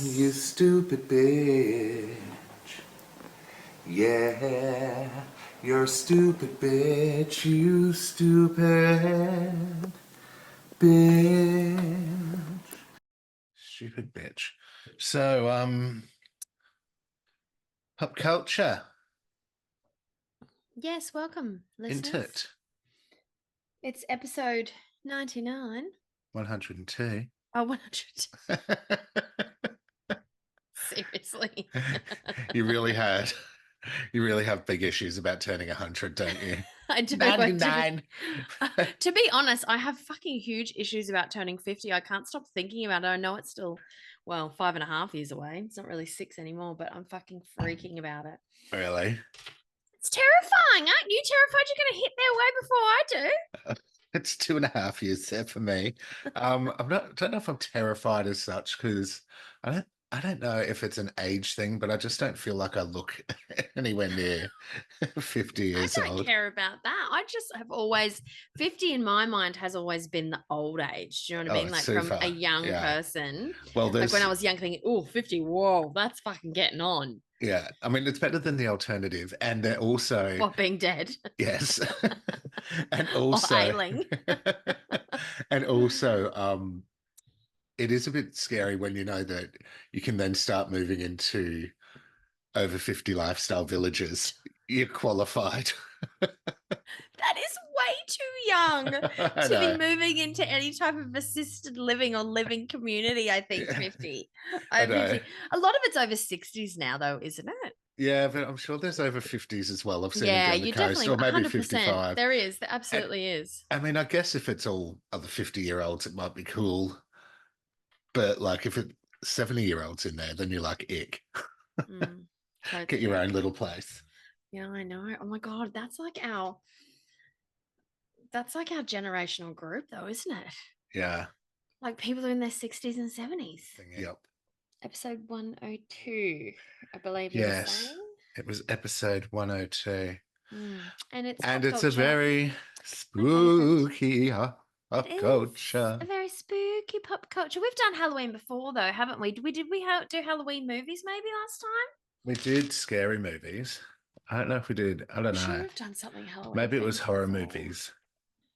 You stupid bitch. Yeah, you're a stupid bitch. You stupid bitch. Stupid bitch. So, pop culture. Yes, welcome, Into listeners. it. It's episode 99. 102. Oh, 100. Seriously. You really had. You really have big issues about turning 100, don't you? I do. I do. 99. To be honest, I have fucking huge issues about turning 50. I can't stop thinking about it. I know it's still, 5.5 years away. It's not really 6 anymore, but I'm fucking freaking about it. Really? It's terrifying. Aren't you terrified you're going to hit there way before I do? It's 2.5 years there for me. Don't know if I'm terrified as such because I don't know if it's an age thing, but I just don't feel like I look anywhere near 50 I years don't old. care about that. I just have always 50 in my mind has always been the old age. Do you know what I Oh, mean? it's Like too from a far. young Yeah. person. Well, Like when I there's was young thinking, oh, 50, whoa, that's fucking getting on. yeah. I mean, it's better than the alternative, and they're also What being dead yes, and or also ailing. and also it is a bit scary when you know that you can then start moving into over 50 lifestyle villages. You're qualified. That is way too young I to be know. moving into any type of assisted living or living community, I think, Yeah, 50. I I'm know. 50. A lot of it's over 60s now, though, isn't it? Yeah, but I'm sure there's over 50s as well. I've seen them Yeah, down the you coast, definitely or maybe 100%. 55. There is. There And absolutely is. I mean, I guess if it's all other 50-year-olds, it might be cool. But like if it's 70-year-olds in there, then you're like, ick. Mm, Get your totally. own little place. Yeah, I know. Oh my God, that's like our generational group though, isn't it? Yeah. Like people in their 60s and 70s. Yep. Episode 102, I believe you were Yes. saying. It was episode 102. And it's And pop it's a culture. very My favorite. spooky It pop is a culture. very spooky pop culture. We've done Halloween before though, haven't we? Did we do Halloween movies maybe last time? We did scary movies. I don't know if we did. I don't I'm sure know. we've done something Halloween Maybe it was themed horror before. movies,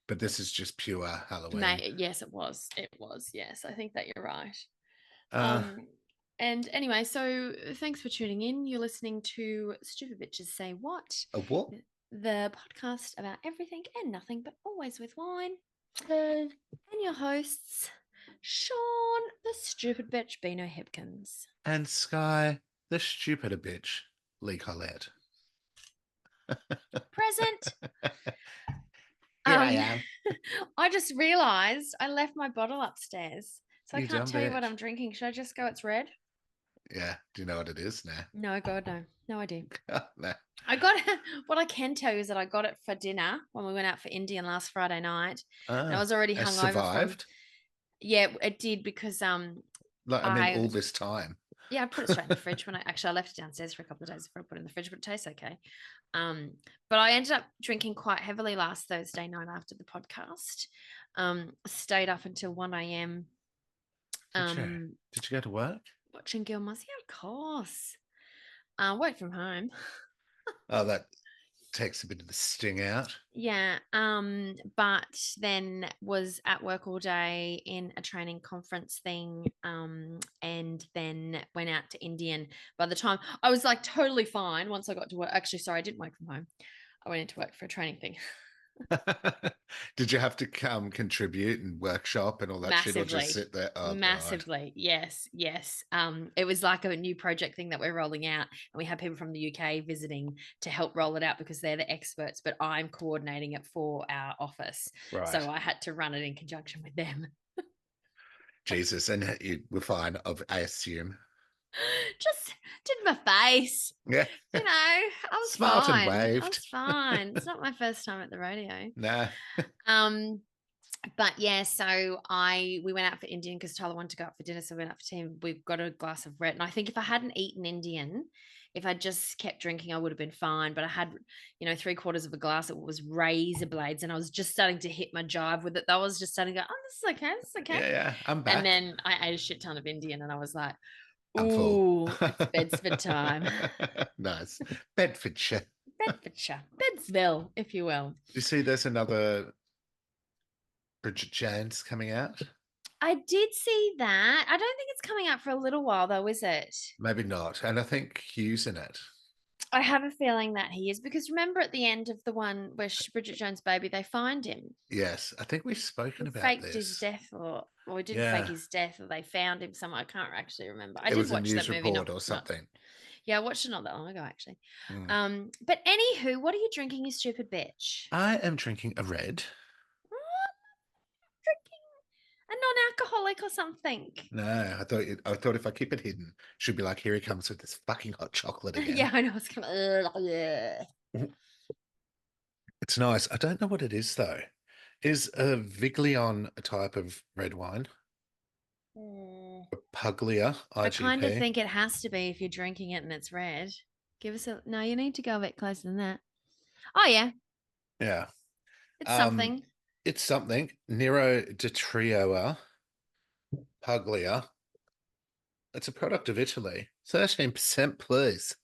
but this is just pure Halloween. Yes, it was. It was. Yes, I think that you're right. Uh, Um, and anyway, so thanks for tuning in. You're listening to Stupid Bitches Say What, a what? the podcast about everything and nothing, but always with wine. Hey. And your hosts, Sean, the Stupid Bitch Beano Hipkins. And Sky, the stupider bitch, Lee Collette. Present. Here I Um, am. I just realised I left my bottle upstairs, so I You can't dumb tell you what bitch. I'm drinking. Should I just go? It's red. Yeah. Do you know what it is now? No, God, no, no idea. No. I got what I can tell you is that I got it for dinner when we went out for Indian last Friday night, and I Ah, was already has hungover from. survived. Yeah, it did because Like, I mean, I all this time. yeah I put it straight in the fridge when I left it downstairs for a couple of days before I put it in the fridge, but it tastes okay. Um, but I ended up drinking quite heavily last Thursday night after the podcast. Stayed up until 1 a.m. Did you? Um, Did you go to work? watching Gilmore's. Yeah, of course. Work from home. Oh, that takes a bit of the sting out. Yeah. But then was at work all day in a training conference thing. And then went out to Indian. By the time I was like totally fine once I got to work. Actually, sorry, I didn't work from home. I went into work for a training thing. Did you have to come contribute and workshop and all that shit, or just Massively. sit there? Oh God. Massively. Yes, yes. It was like a new project thing that we're rolling out, and we had people from the UK visiting to help roll it out because they're the experts, but I'm coordinating it for our office. Right. So I had to run it in conjunction with them. Jesus, and you were fine, I assume. Just did my face. Yeah. I was Smiled and fine. I waved. was fine. It's not my first time at the rodeo. Nah. Um, but yeah, so we went out for Indian because Tyler wanted to go out for dinner. So we went out for tea. We've got a glass of red. And I think if I hadn't eaten Indian, if I just kept drinking, I would have been fine. But I had, 3/4 of a glass. It was razor blades, and I was just starting to hit my jive with it. That was just starting to go, oh, this is okay. This is okay. Yeah, yeah. I'm And back. then I ate a shit ton of Indian, and I was like, I'm full. Ooh, it's Bedford time. Nice. Bedfordshire. Bedfordshire, Bedsville, if you will. You see, there's another Bridget Jones coming out. I did see that. I don't think it's coming out for a little while, though, is it? Maybe not. And I think Hugh's in it. I have a feeling that he is because remember at the end of the one where Bridget Jones' Baby, they find him. Yes, I think we've spoken We about faked his this. death, or we didn't fake Yeah, his death, or they found him somewhere. I can't actually remember. I it did was a watch that news movie, report or something. yeah, I watched it not that long ago, actually. Mm. But anywho, what are you drinking, you stupid bitch? I am drinking a red. Drinking a non-alcoholic or something. No, I thought if I keep it hidden, she'd be like, here he comes with this fucking hot chocolate Yeah, again. I know. It's kind of, yeah. It's nice. I don't know what it is though. Is a Viglion a type of red wine? Puglia, I kind of IGP. think it has to be if you're drinking it and it's red. Give us a no. You need to go a bit closer than that. Oh yeah, Yeah. it's Um, something. it's something. Nero de Trioa, Puglia. It's a product of Italy. 13%, please.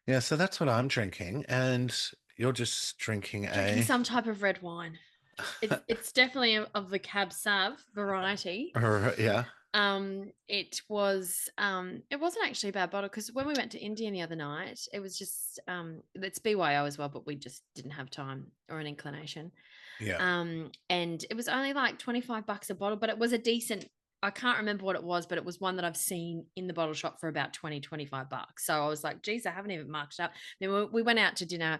Yeah, so that's what I'm drinking, and you're just drinking Drinking a some type of red wine. It's definitely of the Cab Sav variety. yeah, It wasn't actually a bad bottle because when we went to India the other night, it was just it's BYO as well, but we just didn't have time or an inclination. yeah, And it was only like $25 a bottle, but it was a decent. I can't remember what it was, but it was one that I've seen in the bottle shop for about 25 bucks. So I was like, geez, I haven't even marked it up. Then we went out to dinner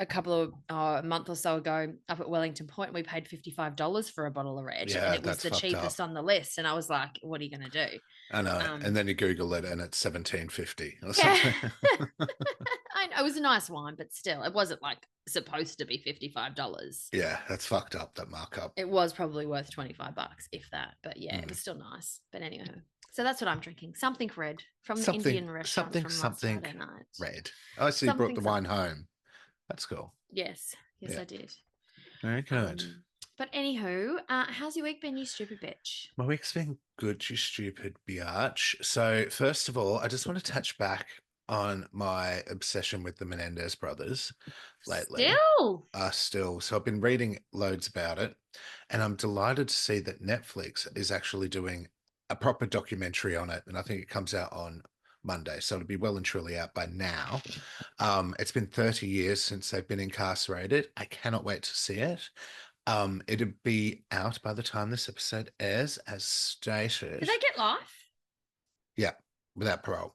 a month or so ago up at Wellington Point. And we paid $55 for a bottle of red, and yeah. it was That's the fucked up. cheapest on the list. And I was like, what are you going to do? I know. And Um, then you Google it, and it's 17.50 or yeah. something. I know it was a nice wine, but still, it wasn't like supposed to be $55. Yeah, that's fucked up. That markup. It was probably worth 25 bucks, if that. But yeah, it Mm. was still nice. But anyway, so that's what I'm drinking. Something red from the Something, Indian restaurant something, from last something Friday night. red. Oh, so you brought Something, the wine something. home. That's cool. Yes, yes, Yeah, I did. very good. But anywho, how's your week been, you stupid bitch? My week's been good, you stupid biatch. So, first of all, I just want to touch back on my obsession with the Menendez brothers lately. Still, Still, so I've been reading loads about it, and I'm delighted to see that Netflix is actually doing a proper documentary on it, and I think it comes out on Monday, so it'll be well and truly out by now. It's been 30 years since they've been incarcerated. I cannot wait to see it. It'll be out by the time this episode airs, as did stated. they get life? Yeah, without parole.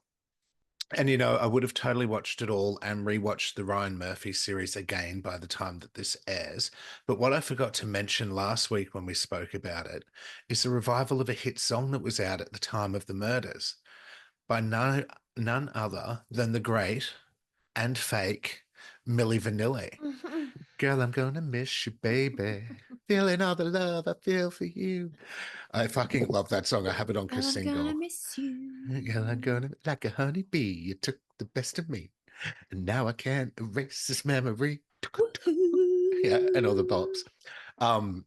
And you know, I would have totally watched it all and rewatched the Ryan Murphy series again by the time that this airs. But what I forgot to mention last week when we spoke about it is the revival of a hit song that was out at the time of the murders by none other than the great and fake Milli Vanilli. Girl, I'm gonna miss you, baby. Feeling all the love I feel for you. I fucking love that song. I have it on Well, I'm gonna single. miss you. Girl, I'm gonna like a honeybee. You took the best of me, and now I can't erase this memory. Yeah, and all the bops. Um,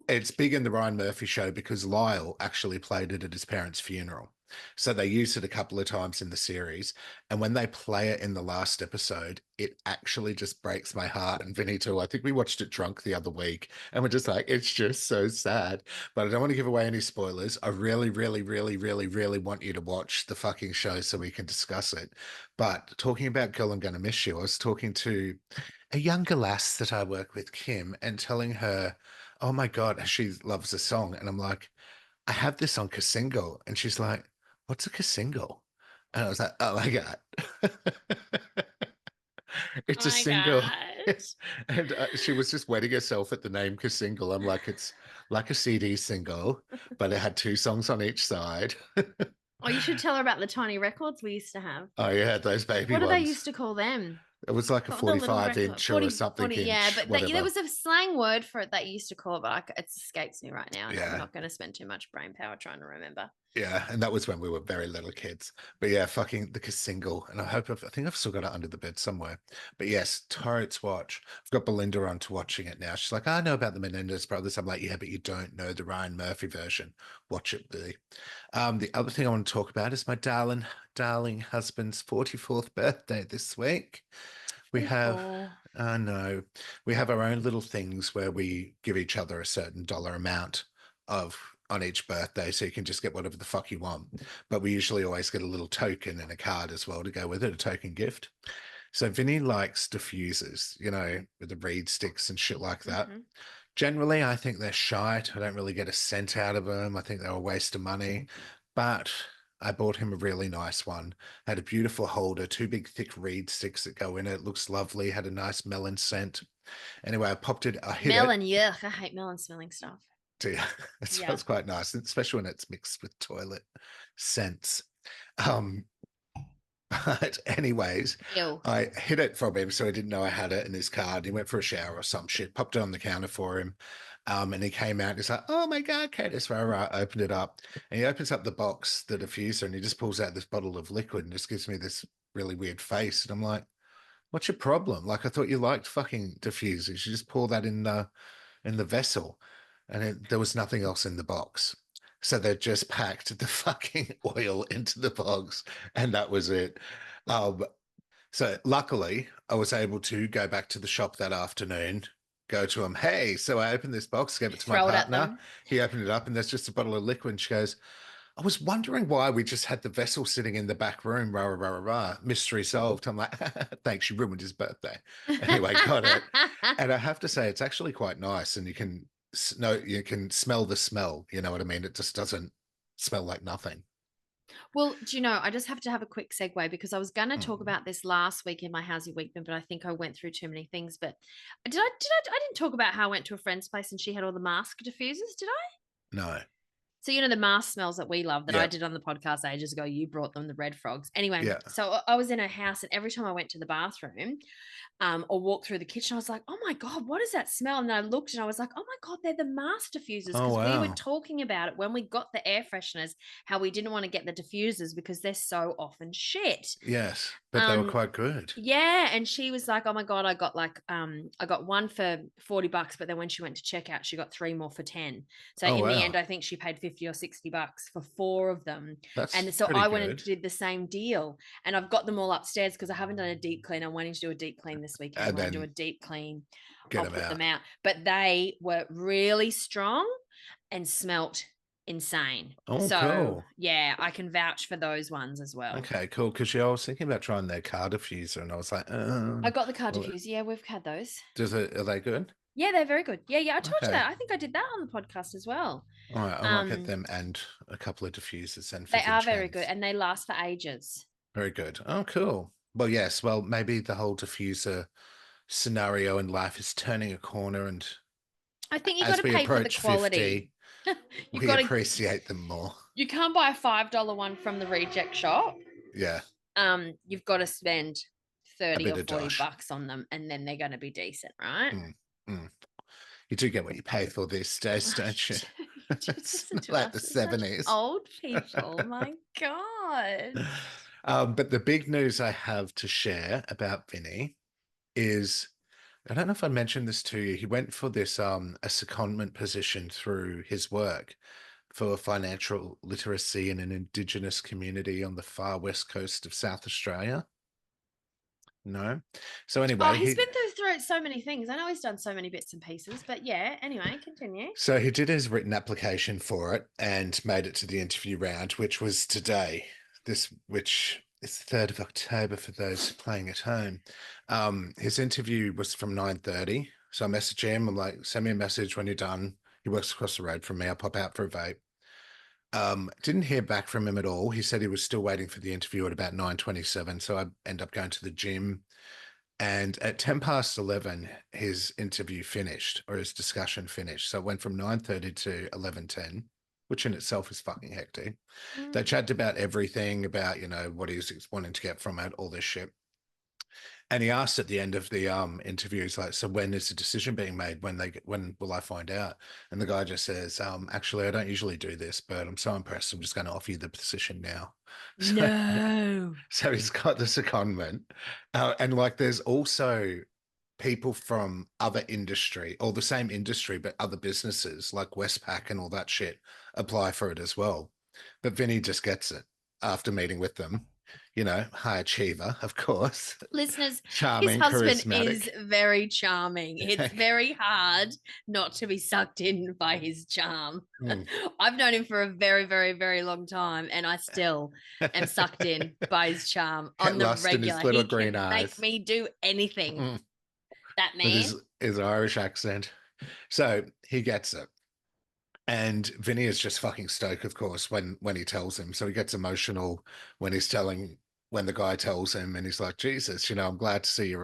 it's big in the Ryan Murphy show because Lyle actually played it at his parents' funeral. So they used it a couple of times in the series. And when they play it in the last episode, it actually just breaks my heart. And Vinny too. I think we watched it drunk the other week and we're just like, it's just so sad. But I don't want to give away any spoilers. I really, really, really, really, really want you to watch the fucking show so we can discuss it. But talking about Girl, I'm Gonna Miss You, I was talking to a younger lass that I work with, Kim, and telling her, oh my God, she loves the song. And I'm like, I have this on Kasingo. And she's like, what's a Kasingo? And I was like, oh my God. Oh It's a my single. god. Yes. And she was just wetting herself at the name Kasingle. I'm like, it's like a CD single, but it had two songs on each side. Oh, you should tell her about the tiny records we used to have. Oh, yeah, those baby What do they ones. used to call them? It was like a What were the little 45 record? inch or a 40, something 40, yeah, inch, but there whatever. was a slang word for it that you used to call it, but it escapes me right now, and I'm Yeah. not going to spend too much brain power trying to remember. Yeah, and that was when we were very little kids. But yeah, fucking the single, and I think I've still got it under the bed somewhere. But yes, Torrance watch. I've got Belinda on to watching it now. She's like, I know about the Menendez brothers. I'm like, yeah, but you don't know the Ryan Murphy version. Watch it, be. The other thing I want to talk about is my darling husband's 44th birthday this week. We have, 44. I know, we have our own little things where we give each other a certain dollar amount of on each birthday, so you can just get whatever the fuck you want. But we usually always get a little token and a card as well to go with it, a token gift. So Vinny likes diffusers, with the reed sticks and shit like that. Hmm. Generally, I think they're shite. I don't really get a cent out of them. I think they're a waste of money. But I bought him a really nice one. Had a beautiful holder, two big thick reed sticks that go in it. Looks lovely. Had a nice melon scent. Anyway, I popped it. I hit it. Melon, yuck. I hate melon smelling stuff. It Yeah. smells quite nice, especially when it's mixed with toilet scents. Um, but anyways, Ew. I hid it from him, so he didn't know I had it in his card. He went for a shower or some shit, popped it on the counter for him. And he came out. He's like, "Oh my god, Curtis!" I opened it up, and he opens up the box, the diffuser, and he just pulls out this bottle of liquid and just gives me this really weird face. And I'm like, "What's your problem? Like, I thought you liked fucking diffusers. You just pour that in the vessel." And there was nothing else in the box. So they just packed the fucking oil into the box, and that was it. Um, so luckily, I was able to go back to the shop that afternoon, go to him, hey, so I opened this box, gave it to my Throw it at partner. them. He opened it up, and there's just a bottle of liquid. And she goes, I was wondering why we just had the vessel sitting in the back room, rah, rah, rah, rah. Mystery solved. I'm like, thanks, you ruined his birthday. Anyway, got it. And I have to say, it's actually quite nice. And you can smell the smell. You know what I mean? It just doesn't smell like nothing. Well, do you know, I just have to have a quick segue because I was going to talk Mm. about this last week in my Housey Weekman, but I think I went through too many things. But I didn't talk about how I went to a friend's place and she had all the mask diffusers, did I? No. So, you know, the mask smells that we love that I Yeah. did on the podcast ages ago, you brought them the red frogs. Anyway, Yeah. so I was in her house and every time I went to the bathroom, or walked through the kitchen, I was like, oh my God, what is that smell? And then I looked and I was like, oh my God, they're the mask diffusers. Oh, Because we were wow. talking about it when we got the air fresheners, how we didn't want to get the diffusers because they're so often shit. Yes. But they were Um, quite good. yeah, and she was like, "Oh my god, I got one for $40, but then when she went to checkout, she got three more for 10. So Oh, in the end, wow. I think she paid 50 or $60 for four of them. That's And so pretty I went and good. did the same deal. And I've got them all upstairs because I haven't done a deep clean. I'm wanting to do a deep clean this weekend. And When I do a then deep clean, get I'll them put them out. out. But they were really strong and smelt insane. Oh, So cool. yeah, I can vouch for those ones as well. Okay, cool. Because yeah, I was thinking about trying their car diffuser, and I was like, I got the car well, diffuser. Yeah, we've had those. are they good? Yeah, they're very good. Yeah, yeah. I told you Okay. that. I think I did that on the podcast as well. All right, I might get Um, them and a couple of diffusers then for they are very good Vincennes. and they last for ages. Very good. Oh, cool. Well, yes. Well, maybe the whole diffuser scenario in life is turning a corner, and I think you got as to we pay for the approach quality. 50, You we got to. appreciate them more. You can't buy a $5 one from the reject shop. Yeah, You've got to spend a 30 bit or of $40 dosh. on them, and then they're going to be decent, right? Mm, mm. You do get what you pay for these days, don't you? You just It's listen not to like us. the We're such 70s. old people. My God. But the big news I have to share about Vinny is I don't know if I mentioned this to you. He went for this a secondment position through his work for financial literacy in an Indigenous community on the far west coast of South Australia. No. So Oh, anyway, he's been through so many things. I know he's done so many bits and pieces, but yeah, anyway, continue. he did his written application for it and made it to the interview round, which was today. Which is the 3rd of October for those playing at home. His interview was from 9:30. So I messaged him. I'm like, send me a message when you're done. He works across the road from me. I'll pop out for a vape. Didn't hear back from him at all. He said he was still waiting for the interview at about 9:27. So I end up going to the gym. And at 10 past 11, his interview finished or his discussion finished. So it went from 9:30 to 11:10, which in itself is fucking hectic. They Mm. chatted about everything, about, what he's wanting to get from it, all this shit. And he asked at the end of the interviews, like, so when is the decision being made? When will I find out? And the guy just says, actually, I don't usually do this, but I'm so impressed, I'm just going to offer you the position now. So, No. so he's got the secondment, and like, there's also people from other industry or the same industry, but other businesses like Westpac and all that shit apply for it as well. But Vinny just gets it after meeting with them. High achiever, of course, Listeners, his charming, husband charismatic. is very charming. It's very hard not to be sucked in by his charm. Mm. I've known him for a very, very, very long time, and I still am sucked in by his charm Get on the lost in regular. his little He green can make eyes. me do anything, Mm. that With man. his Irish accent. So he gets it. And Vinny is just fucking stoked, of course, when he tells him. So he gets emotional when the guy tells him, and he's like, Jesus, I'm glad to see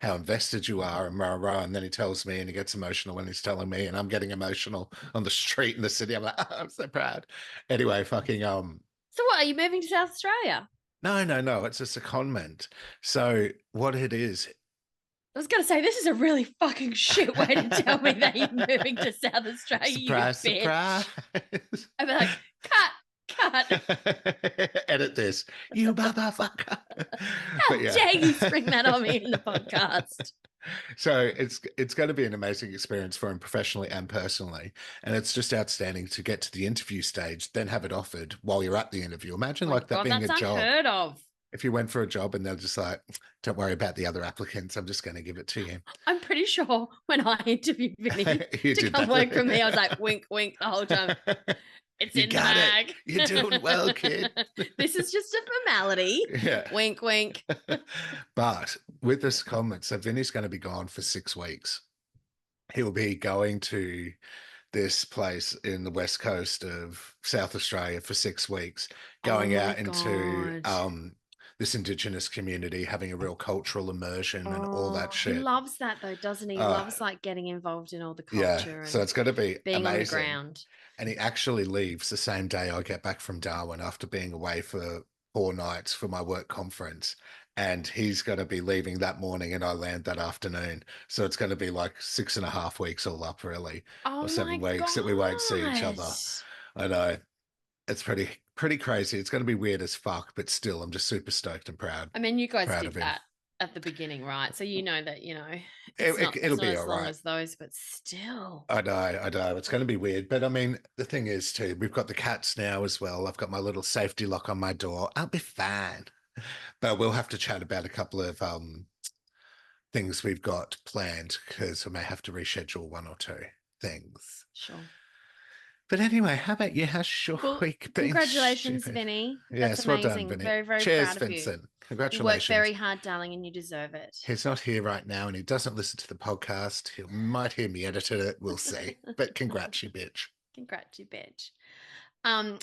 how invested you are, and rah rah. And then he tells me, and he gets emotional when he's telling me, and I'm getting emotional on the street in the city. I'm like, oh, I'm so proud. Anyway, fucking So, what are you moving to South Australia? no, no, no, it's a secondment. So what it is, I was going to say, this is a really fucking shit way to tell me that you're moving to South Australia, you surprise, surprise. bitch. I'd be like, cut. Edit this, you motherfucker. How But yeah. dare you spring that on me in the podcast? So it's going to be an amazing experience for him professionally and personally. And it's just outstanding to get to the interview stage, then have it offered while you're at the interview. Imagine My like that God, being a that's job. unheard of. If you went for a job and they're just like, don't worry about the other applicants, I'm just going to give it to you. I'm pretty sure when I interviewed Vinny You to did come that. work for me, I was like, wink, wink the whole time. It's You in the got it. bag. You're doing well, kid. This is just a formality. Yeah. Wink, wink. But with this comment, so Vinny's going to be gone for 6 weeks. He'll be going to this place in the west coast of South Australia for 6 weeks, Oh going my out into God. this Indigenous community, having a real cultural immersion and all that Oh, he shit. loves that though, doesn't he? He Uh, loves like getting involved in all the yeah, culture so and it's going to be being on the amazing. ground. And he actually leaves the same day I get back from Darwin after being away for 4 nights for my work conference. And he's going to be leaving that morning and I land that afternoon. So it's going to be like 6.5 weeks all up, really, Oh or my 7 weeks that we won't see each God. other. I know. It's pretty crazy. It's going to be weird as fuck, but still, I'm just super stoked and I mean, you guys proud did of him. that at the beginning, right? So you know that, It'll it's not be as all long right. as those, but still. I know. It's going to be weird. But I mean, the thing is, too, we've got the cats now as well. I've got my little safety lock on my door. I'll be fine. But we'll have to chat about a couple of things we've got planned because we may have to reschedule one or two things. Sure. But anyway, how about you? How's your Well, week been? congratulations, Stupid. Vinny. That's Yes, well done, amazing. Vinny. Very, very Cheers, proud of you. Vincent. You work Congratulations. very hard, darling, and you deserve it. He's not here right now and he doesn't listen to the podcast. He might hear me edit it. We'll see. But congrats, you bitch. Congrats, you bitch.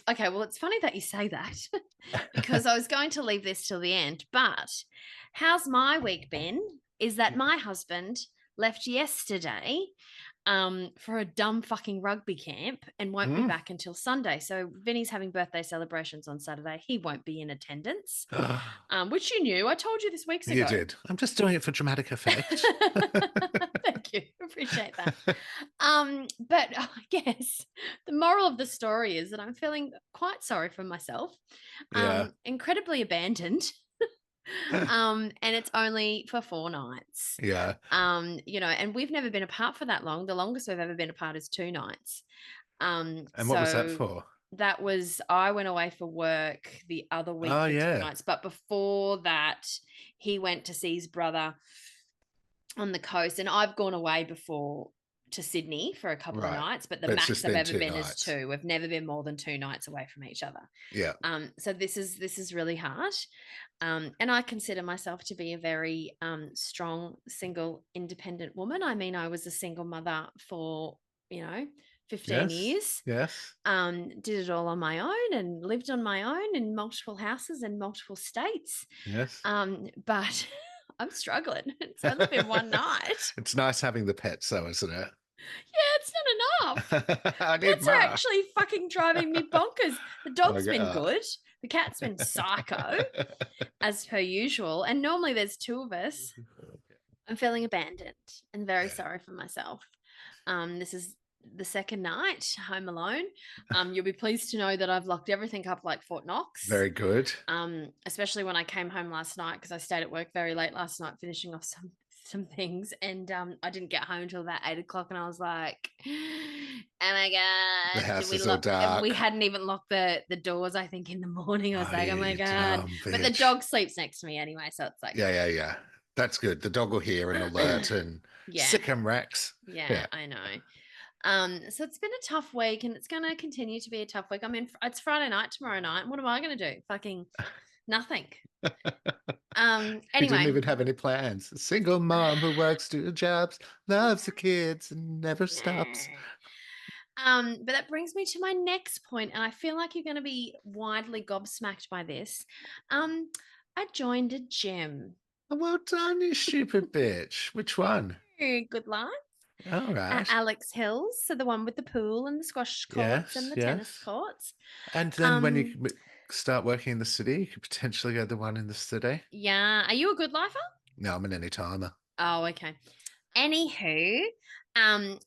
Okay, well, it's funny that you say that because I was going to leave this till the end, but how's my week been? Is that my husband left yesterday for a dumb fucking rugby camp and won't be back until Sunday. So Vinny's having birthday celebrations on Saturday. He won't be in attendance, which you knew. I told you this weeks ago. You did. I'm just doing it for dramatic effect. Thank you. Appreciate that. But I guess the moral of the story is that I'm feeling quite sorry for myself. Yeah. Incredibly abandoned. And it's only for 4 nights. Yeah. And we've never been apart for that long. The longest we've ever been apart is 2 nights. And what was that for? That was, I went away for work the other week for 2 nights. But before that, he went to see his brother on the coast. And I've gone away before to Sydney for a couple of nights, but the max I've ever been is 2. We've never been more than 2 nights away from each other. Yeah. So this is really hard. And I consider myself to be a very strong, single, independent woman. I mean, I was a single mother for, 15 years. Yes. Did it all on my own and lived on my own in multiple houses in multiple states. Yes. But I'm struggling. It's only been 1 night. It's nice having the pets, though, isn't it? Yeah, it's not enough. I need Cats are more. actually fucking driving me bonkers. The Oh my dog's been God. good. The cat's been psycho, as per usual. And normally there's two of us. I'm feeling abandoned and very Yeah, sorry for myself. This is the second night home alone. You'll be pleased to know that I've locked everything up like Fort Knox. very good. Especially when I came home last night because I stayed at work very late last night finishing off some things, and I didn't get home until about 8 o'clock, and I was like, oh my The god, did house we is all lock? We dark. hadn't even locked the doors, I think, in the morning. I was Oh, like, oh my you god. dumb But the bitch. dog sleeps next to me anyway, so it's like Yeah, yeah, yeah. That's good. The dog will hear and alert and yeah. sick 'em Rex. Yeah, Yeah. I know. So it's been a tough week, and it's going to continue to be a tough week. I mean, it's Friday night tomorrow night. What am I going to do? Fucking nothing. You didn't Anyway, even have any plans. A single mom who works two jobs, loves the kids, and never stops. but that brings me to my next point, and I feel like you're going to be widely gobsmacked by this. I joined a gym. Oh, well done, you stupid bitch. Which one? Good luck. All At right. Alex Hills, so the one with the pool and the squash courts and Yes, the tennis yes. courts. And then when you Um, start working in the city, you could potentially go to the one in the city. yeah. Are you a good lifer? No, I'm an any timer. Oh, okay. Anywho,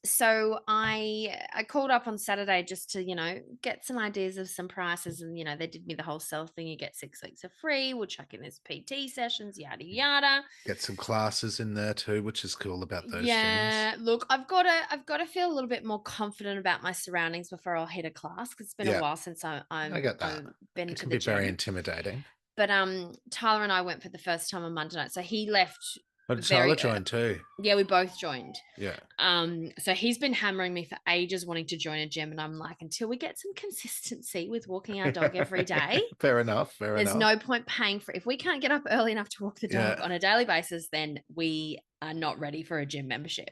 so I called up on Saturday just to, get some ideas of some prices, and they did me the whole sell thing. You get 6 weeks of free. We'll chuck in his PT sessions, yada yada. Get some classes in there too, which is cool about those things. Yeah, look, I've got to feel a little bit more confident about my surroundings before I'll hit a class because it's been a Yeah, while since I get that. I've been It to can the be very gym. intimidating. But Tyler and I went for the first time on Monday night, so he left But Tyler very joined too. yeah, we both joined. Yeah. So he's been hammering me for ages wanting to join a gym, and I'm like, until we get some consistency with walking our dog every day, Fair enough. Fair there's enough. no point paying for. If we can't get up early enough to walk the dog Yeah. on a daily basis, then we are not ready for a gym membership.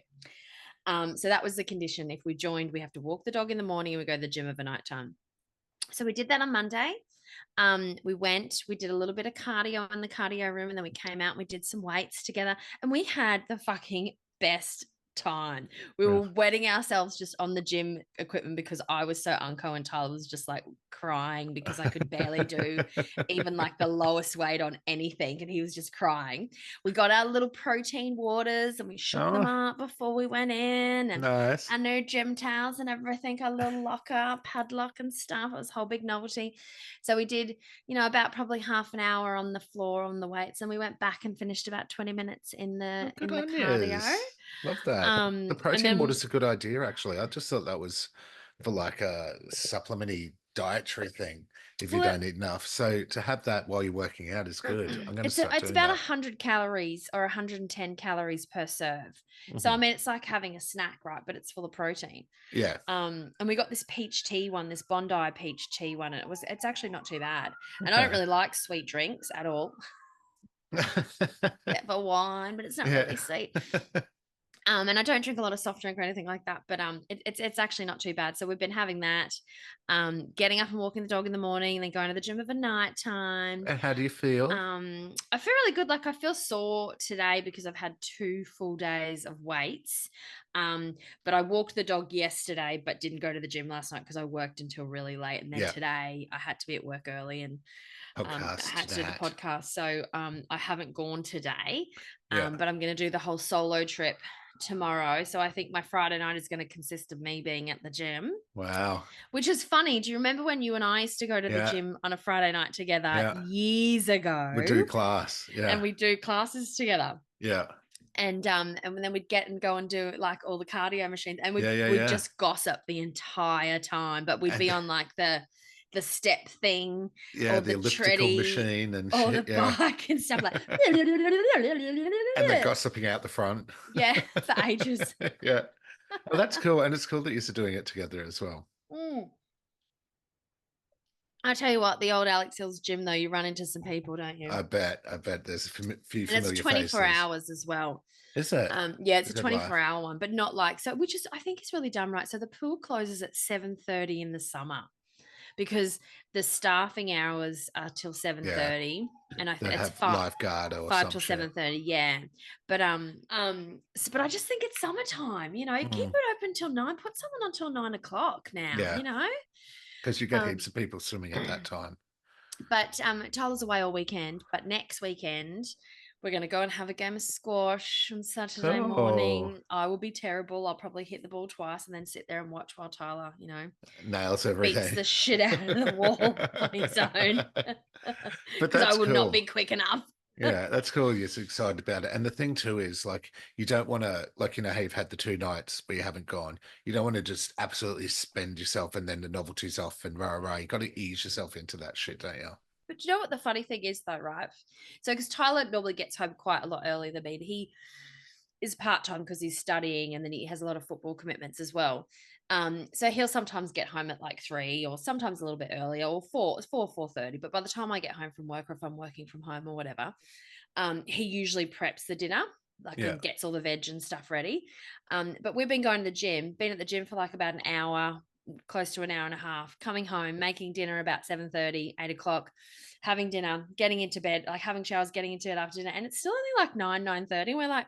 So that was the condition. If we joined, we have to walk the dog in the morning and we go to the gym of a night time. So we did that on Monday. We did a little bit of cardio in the cardio room, and then we came out and we did some weights together, and we had the fucking best time. We were wetting ourselves just on the gym equipment because I was so unco, and Tyler was just like crying because I could barely do even like the lowest weight on anything, and he was just crying. We got our little protein waters and we shook them Oh, up before we went in, and nice. our new gym towels and everything, our little locker, padlock and stuff. It was a whole big novelty. So we did, about probably half an hour on the floor on the weights, and we went back and finished about 20 minutes in Oh, the good in the on cardio. yous. Love that. The And protein then water's a good idea, actually. I just thought that was for like a supplementary dietary thing if you well, don't eat enough. So to have that while you're working out is good. I'm going to start it's doing about that. 100 calories or 110 calories per serve. So I Hmm. mean, it's like having a snack, right? But it's full of protein. Yeah. And we got this peach tea one, this Bondi peach tea one, and it's actually not too bad. And I don't Okay. really like sweet drinks at all. Bit of a wine, but it's not Yeah. really sweet. And I don't drink a lot of soft drink or anything like that, but it's actually not too bad. So we've been having that, getting up and walking the dog in the morning, and then going to the gym of a night time. And how do you feel? I feel really good. Like I feel sore today because I've had 2 full days of weights. But I walked the dog yesterday, but didn't go to the gym last night because I worked until really late. And then Yeah. today I had to be at work early, and I Podcast had to do the that. podcast. So I haven't gone today, Yeah. but I'm going to do the whole solo trip tomorrow. So I think my Friday night is going to consist of me being at the gym, Wow. which is funny. Do you remember when you and I used to go to the Yeah. gym on a Friday night together Yeah. years We do ago, class. and Yeah. we do classes together? Yeah. And then we'd get and go and do like all the cardio machines, and Yeah. Yeah. we'd Yeah. just gossip the entire time, but we'd be And on like the step thing yeah, or the the elliptical treadie machine and or the shit. Yeah. bike and stuff like And the gossiping out the front. yeah, for ages. Yeah. Well, that's cool. And it's cool that you're doing it together as well. Mm. I tell you what, the old Alex Hills gym though, you run into some people, don't you? I bet. I bet there's a few And it's familiar 24 faces. hours as well. Is it? Yeah, it's It's a a good life. 24-hour one, but not like so, which is I think is really done right. So the pool closes at 7:30 in the summer. because the staffing hours are till Yeah. 7:30, and I They think it's have 5 lifeguard or 5 some till shit. 7:30, yeah. But I just think it's summertime, keep Mm, it open till 9, put someone until 9 o'clock now, yeah. Because you get heaps Um, of people swimming at that time. but Tyler's away all weekend, but next weekend we're going to go and have a game of squash on Saturday Oh, morning. I will be terrible. I'll probably hit the ball twice and then sit there and watch while Tyler, nails beats everything. the shit out of the wall on his own But because I that's will not cool. be quick enough. Yeah, that's cool. You're so excited about it. And the thing too is like you don't want to like how you've had the 2 nights where you haven't gone. You don't want to just absolutely spend yourself and then the novelty's off and rah rah. You got to ease yourself into that shit, don't you? But you know what the funny thing is, though, right? So, because Tyler normally gets home quite a lot earlier than me, he is part time because he's studying and then he has a lot of football commitments as well. So he'll sometimes get home at like 3, or sometimes a little bit earlier, or 4:30. But by the time I get home from work, or if I'm working from home or whatever, he usually preps the dinner, like, Yeah. and gets all the veg and stuff ready. But we've been going to the gym, been at the gym for like about an hour, close to an hour and a half, coming home, making dinner about 7:30, 8 o'clock, having dinner, getting into bed, like having showers, getting into bed after dinner. And it's still only like 9:30. We're like,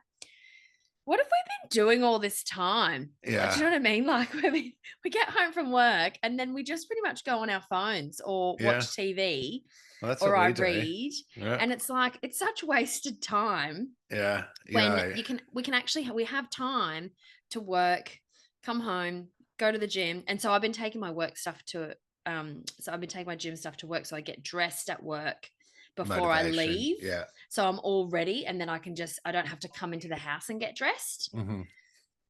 what have we been doing all this time? Like, do Yeah. you know what I mean? Like, we get home from work and then we just pretty much go on our phones or Yeah. watch TV, Well, that's or what I we do. read. Yeah. And it's like, it's such wasted time Yeah. when we can actually, we have time to work, come home, go to the gym. And so I've been taking my work stuff to, so I've been taking my gym stuff to work. So I get dressed at work before I Motivation. leave. Yeah. So I'm all ready. And then I don't have to come into the house and get dressed, Hmm.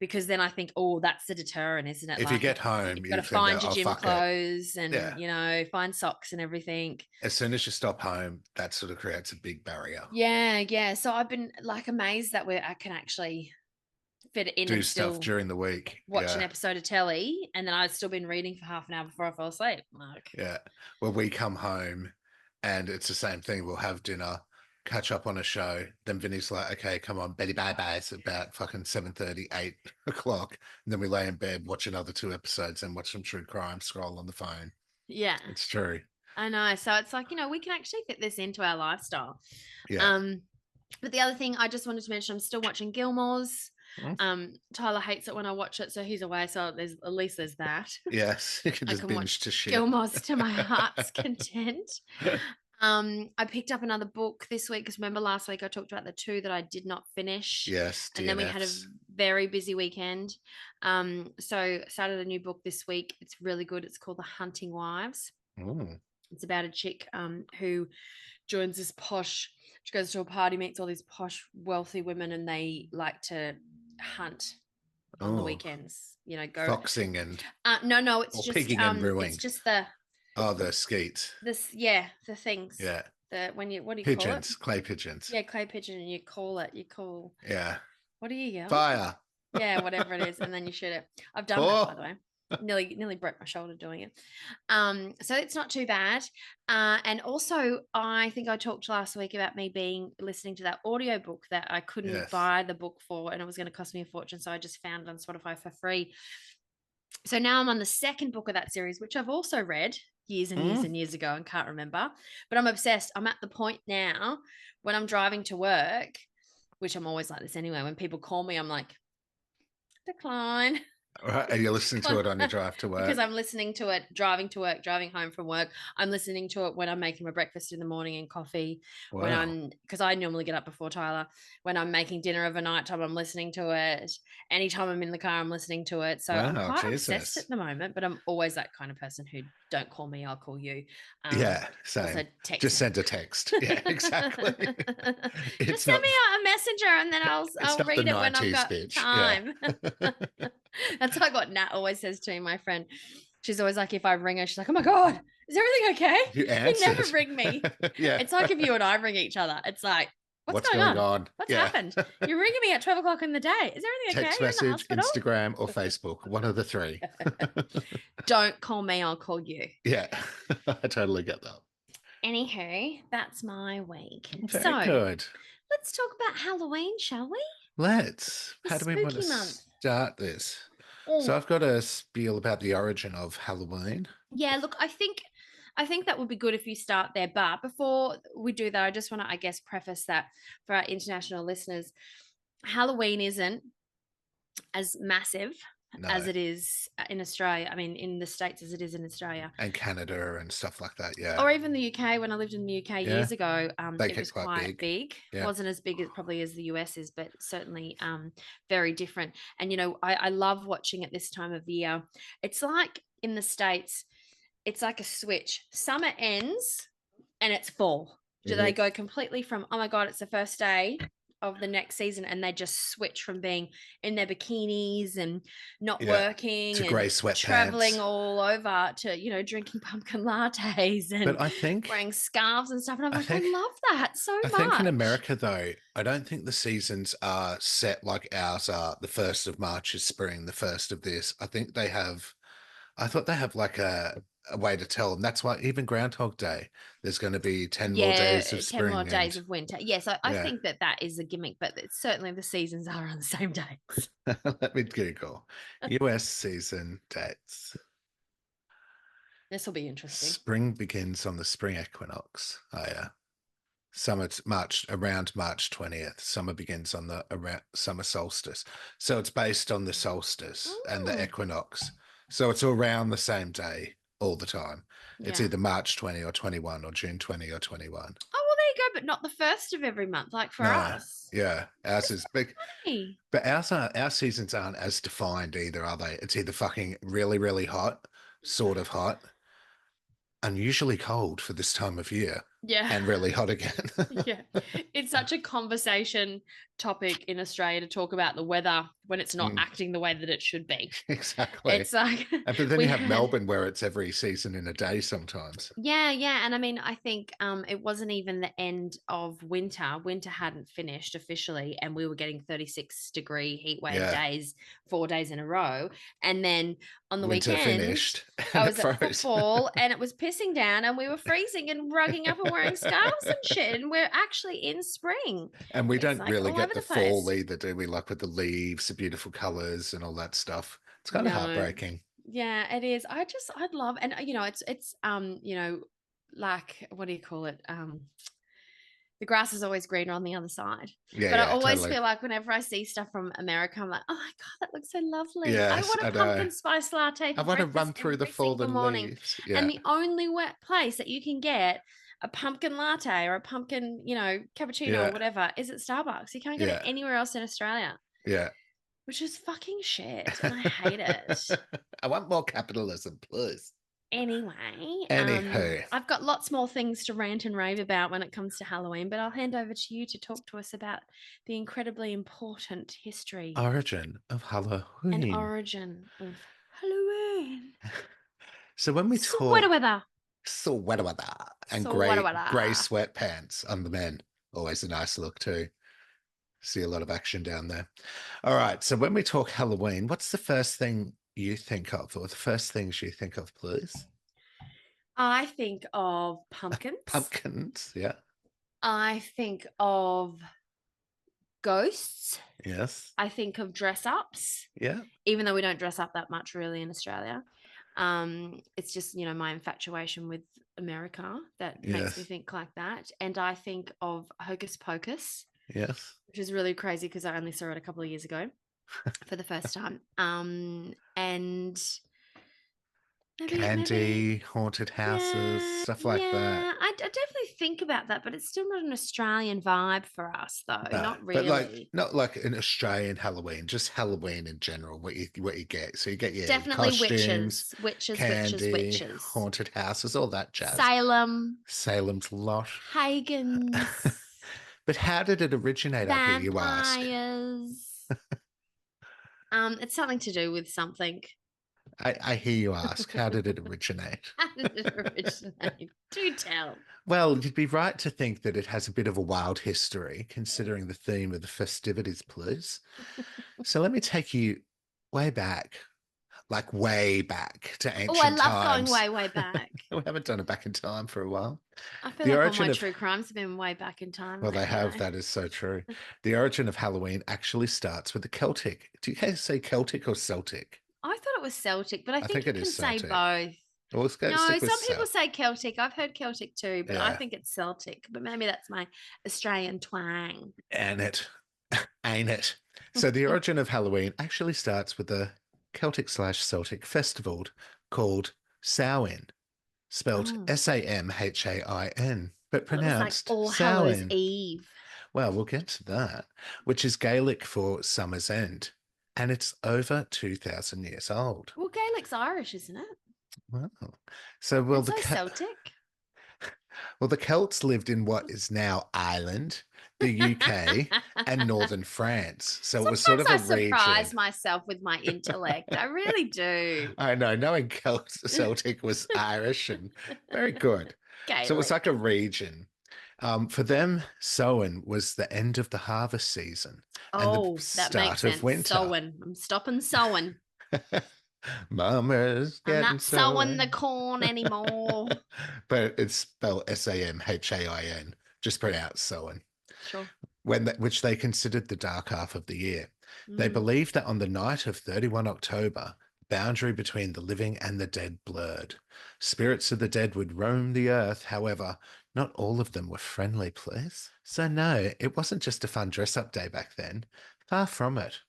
because then I think, oh, that's the deterrent, isn't it? If you Like, get home, you've got you to then go, find your oh, gym fuck it. clothes and, Yeah. find socks and everything. As soon as you stop home, that sort of creates a big barrier. Yeah, yeah. So I've been like amazed that I can actually fit it in Do and stuff still during the week. watch an Yeah. episode of telly, and then I've still been reading for half an hour before I fall asleep. Like, Yeah. Well, we come home and it's the same thing. We'll have dinner, catch up on a show. Then Vinny's like, okay, come on, Betty Bye Bye. It's about fucking 7:30, 8 o'clock. And then we lay in bed, watch another 2 episodes and watch some true crime, scroll on the phone. yeah, It's true. I know. So it's like, we can actually fit this into our lifestyle. Yeah. Um, but the other thing I just wanted to mention, I'm still watching Gilmore's. Mm. Tyler hates it when I watch it, so he's away. So there's at least there's that. Yes. You can I just can binge watch to shit. Gilmore's to my heart's content. I picked up another book this week because remember last week I talked about the 2 that I did not finish, Yes. and then we had a DNFs. very busy weekend. So started a new book this week. It's really good. It's called The Hunting Wives. Mm. It's about a chick who joins this posh. She goes to a party, meets all these posh, wealthy women, and they like to hunt on the Oh, weekends. Go. foxing and No, or pigging and it's brewing. just the Oh, the skeets. the things, Yeah. when you, what do you call it? Pigeons, clay pigeons. Yeah, clay pigeon, and you call, Yeah. what do you yell? Fire. Yeah, whatever it is, and then you shoot it. I've done that, by Oh, the way. Nearly broke my shoulder doing it. So it's not too bad. And also, I think I talked last week about me listening to that audiobook that I couldn't yes. buy the book for, and it was going to cost me a fortune. So I just found it on Spotify for free. So now I'm on the second book of that series, which I've also read years and years Mm. and years ago and can't remember. But I'm obsessed. I'm at the point now when I'm driving to work, which I'm always like this anyway. When people call me, I'm like, decline. Right. Are you listening to it on your drive to Because work? I'm listening to it driving to work, driving home from work. I'm listening to it when I'm making my breakfast in the morning and coffee. Wow. Because I normally get up before Tyler. When I'm making dinner overnight time, I'm listening to it. Anytime I'm in the car, I'm listening to it. So I'm Wow, quite obsessed at Jesus. the moment, but I'm always that kind of person who don't call me, I'll call you. Yeah, Also same. text Just me. send a text. Yeah, exactly. Just It's send not me a messenger and then it's I'll not the read it when I've 90s got bitch. Yeah. time. That's like what Nat always says to me, my friend. She's always like, if I ring her, she's like, oh my God, is everything okay? You You never answered. ring me. Yeah. It's like if you and I ring each other. It's like, what's What's going going on? on? What's Yeah. happened? You're ringing me at 12 o'clock in the day. Is everything okay? Text You're in the message, hospital? Instagram, or Facebook. One of the three. Don't call me, I'll call you. Yeah. I totally get that. Anywho, that's my week. Very So good. let's talk about Halloween, shall we? Let's. The How do we want to spooky month. start this? So Oh, I've got a spiel about the origin of Halloween. Yeah, look, I think that would be good if you start there. But before we do that, I just want to, I guess, preface that for our international listeners, Halloween isn't as massive as No. it is in Australia. I mean, in the States as it is in Australia. And Canada and stuff like that. Yeah. Or even the UK. When I lived in the UK Yeah. years ago, They it get was quite quite big. big. Yeah. Wasn't as big as probably as the US is, but certainly very different. And I love watching at this time of year. It's like in the States, it's like a switch. Summer ends and it's fall. Do they Mhm. go completely from, oh my God, it's the first day of the next season, and they just switch from being in their bikinis and not Yeah. To working and grey traveling sweatpants. all over to, drinking pumpkin lattes and But wearing scarves and stuff. And I'm I like, I think, love that so I think in much. America though, I don't think the seasons are set like ours are. The 1st of March is spring, the first of this. I thought they have like a way to tell them. That's why even Groundhog Day, there's going to be 10 more days of Yeah, 10 more spring days and of winter. Yes, I yeah. think that is a gimmick, but it's certainly the seasons are on the same days. Let me Google US season dates. This will be interesting. Spring begins on the spring equinox. Oh yeah. Summer's March around March 20th. Summer begins on the around summer solstice. So it's based on the solstice and the Mm, equinox. So it's around the same day all the time. It's yeah. either March 20 or 21 or June 20 or 21. Oh, well, there you go, but not the first of every month, like for No, us. yeah, ours is big, Hey. but our seasons aren't as defined either, are they? It's either fucking really, really hot, sort of hot, unusually cold for this time of year, Yeah. and really hot again. Yeah. It's such a conversation topic in Australia to talk about the weather when it's not Mm, acting the way that it should be. exactly. It's like But then we you have had Melbourne where it's every season in a day sometimes. yeah, and I mean, I think it wasn't even the end of winter. Winter hadn't finished officially, and we were getting 36-degree heat wave Yeah, days 4 days in a row. And then on the winter weekend, finished I and it was at froze. football, and it was pissing down, and we were freezing and rugging up and wearing scarves and shit. And we're actually in spring. And we It's don't like really all get over the the fall place. either, do we? Like with the leaves, the beautiful colors, and all that stuff. It's kind of No. heartbreaking. Yeah, it is. I'd love, and it's like, what do you call it? The grass is always greener on the other side. Yeah, But I yeah, always totally. feel like whenever I see stuff from America, I'm like, oh my God, that looks so lovely. I Yes, want I a know. pumpkin spice latte I for want to run breakfast through the every single fallen morning. leaves. And Yeah, the only wet place that you can get a pumpkin latte or a pumpkin, cappuccino or yeah, whatever is at Starbucks. You can't get it yeah, anywhere else in Australia, yeah. which is fucking shit. And I hate it. I want more capitalism, please. Anyway, Anywho, I've got lots more things to rant and rave about when it comes to Halloween, but I'll hand over to you to talk to us about the incredibly important history origin of and Halloween. origin of Halloween. So when we Sweater talk weather. sweater weather and Sweater grey weather. sweatpants on the men, always a nice look too. See a lot of action down there. All right. So when we talk Halloween, what's the first thing you think of, or the first things you think of, please? I think of pumpkins. Pumpkins. Yeah. I think of ghosts. Yes. I think of dress ups, Yeah. even though we don't dress up that much really in Australia. It's just, my infatuation with America that makes me Yes. think like that. And I think of Hocus Pocus, Yes. which is really crazy because I only saw it a couple of years ago for the first time. And maybe Candy, haunted houses, yeah, stuff like that. yeah. I definitely think about that, but it's still not an Australian vibe for us, though. No, Not but like really. not like an Australian Halloween, just Halloween in general. What you get. So you get your Definitely costumes, witches, witches, witches, candy, witches. haunted houses, all that jazz. Salem, Salem's Lot. pagans, But how did it originate, I hear you ask? vampires. It's something to do with something. I hear you ask, how did it originate? How did it originate? Do tell. Well, you'd be right to think that it has a bit of a wild history, considering the theme of the festivities, please. So let me take you way back, like way back to Oh, I ancient love going times. way, way back. We haven't done it back in time for a while. I feel The like all origin my of, true crimes have been way back in time well, they have, lately. that is so true. The origin of Halloween actually starts with the Celtic. Do you guys say Celtic or Celtic? I thought it was Celtic, but I I think think you it is can say Celtic. both. We'll go No, stick with some people Celt. say Celtic. I've heard Celtic too, but I Yeah. think it's Celtic. But maybe that's my Australian twang. And it ain't it. So the origin of Halloween actually starts with a Celtic/Celtic festival called Samhain, spelled Oh, Samhain, but well, it was like pronounced All Hallows Samhain. Eve. Well, we'll get to that, which is Gaelic for summer's end, and it's over 2,000 years old. Well, Gaelic's Irish, isn't it? Wow. So, And so Celtic. well, the Celts lived in what is now Ireland, the UK, and northern France. So it was sort Sometimes of a I region. surprise myself with my intellect. I really do. I know, knowing Celtic was Irish and very good. So it was like a Gaelic. region. For them, Samhain was the end of the harvest season and the Oh, that makes start of sense. winter. Sowing. I'm stopping sowing. Mama's I'm getting not sowing the sown. corn anymore. But it's spelled Samhain, just pronounced Sowen, Sure. which they considered the dark half of the year. They Mm. believed that on the night of 31 October, the boundary between the living and the dead blurred. Spirits of the dead would roam the earth, however, not all of them were friendly, please. So, no, it wasn't just a fun dress up day back then. Far from it.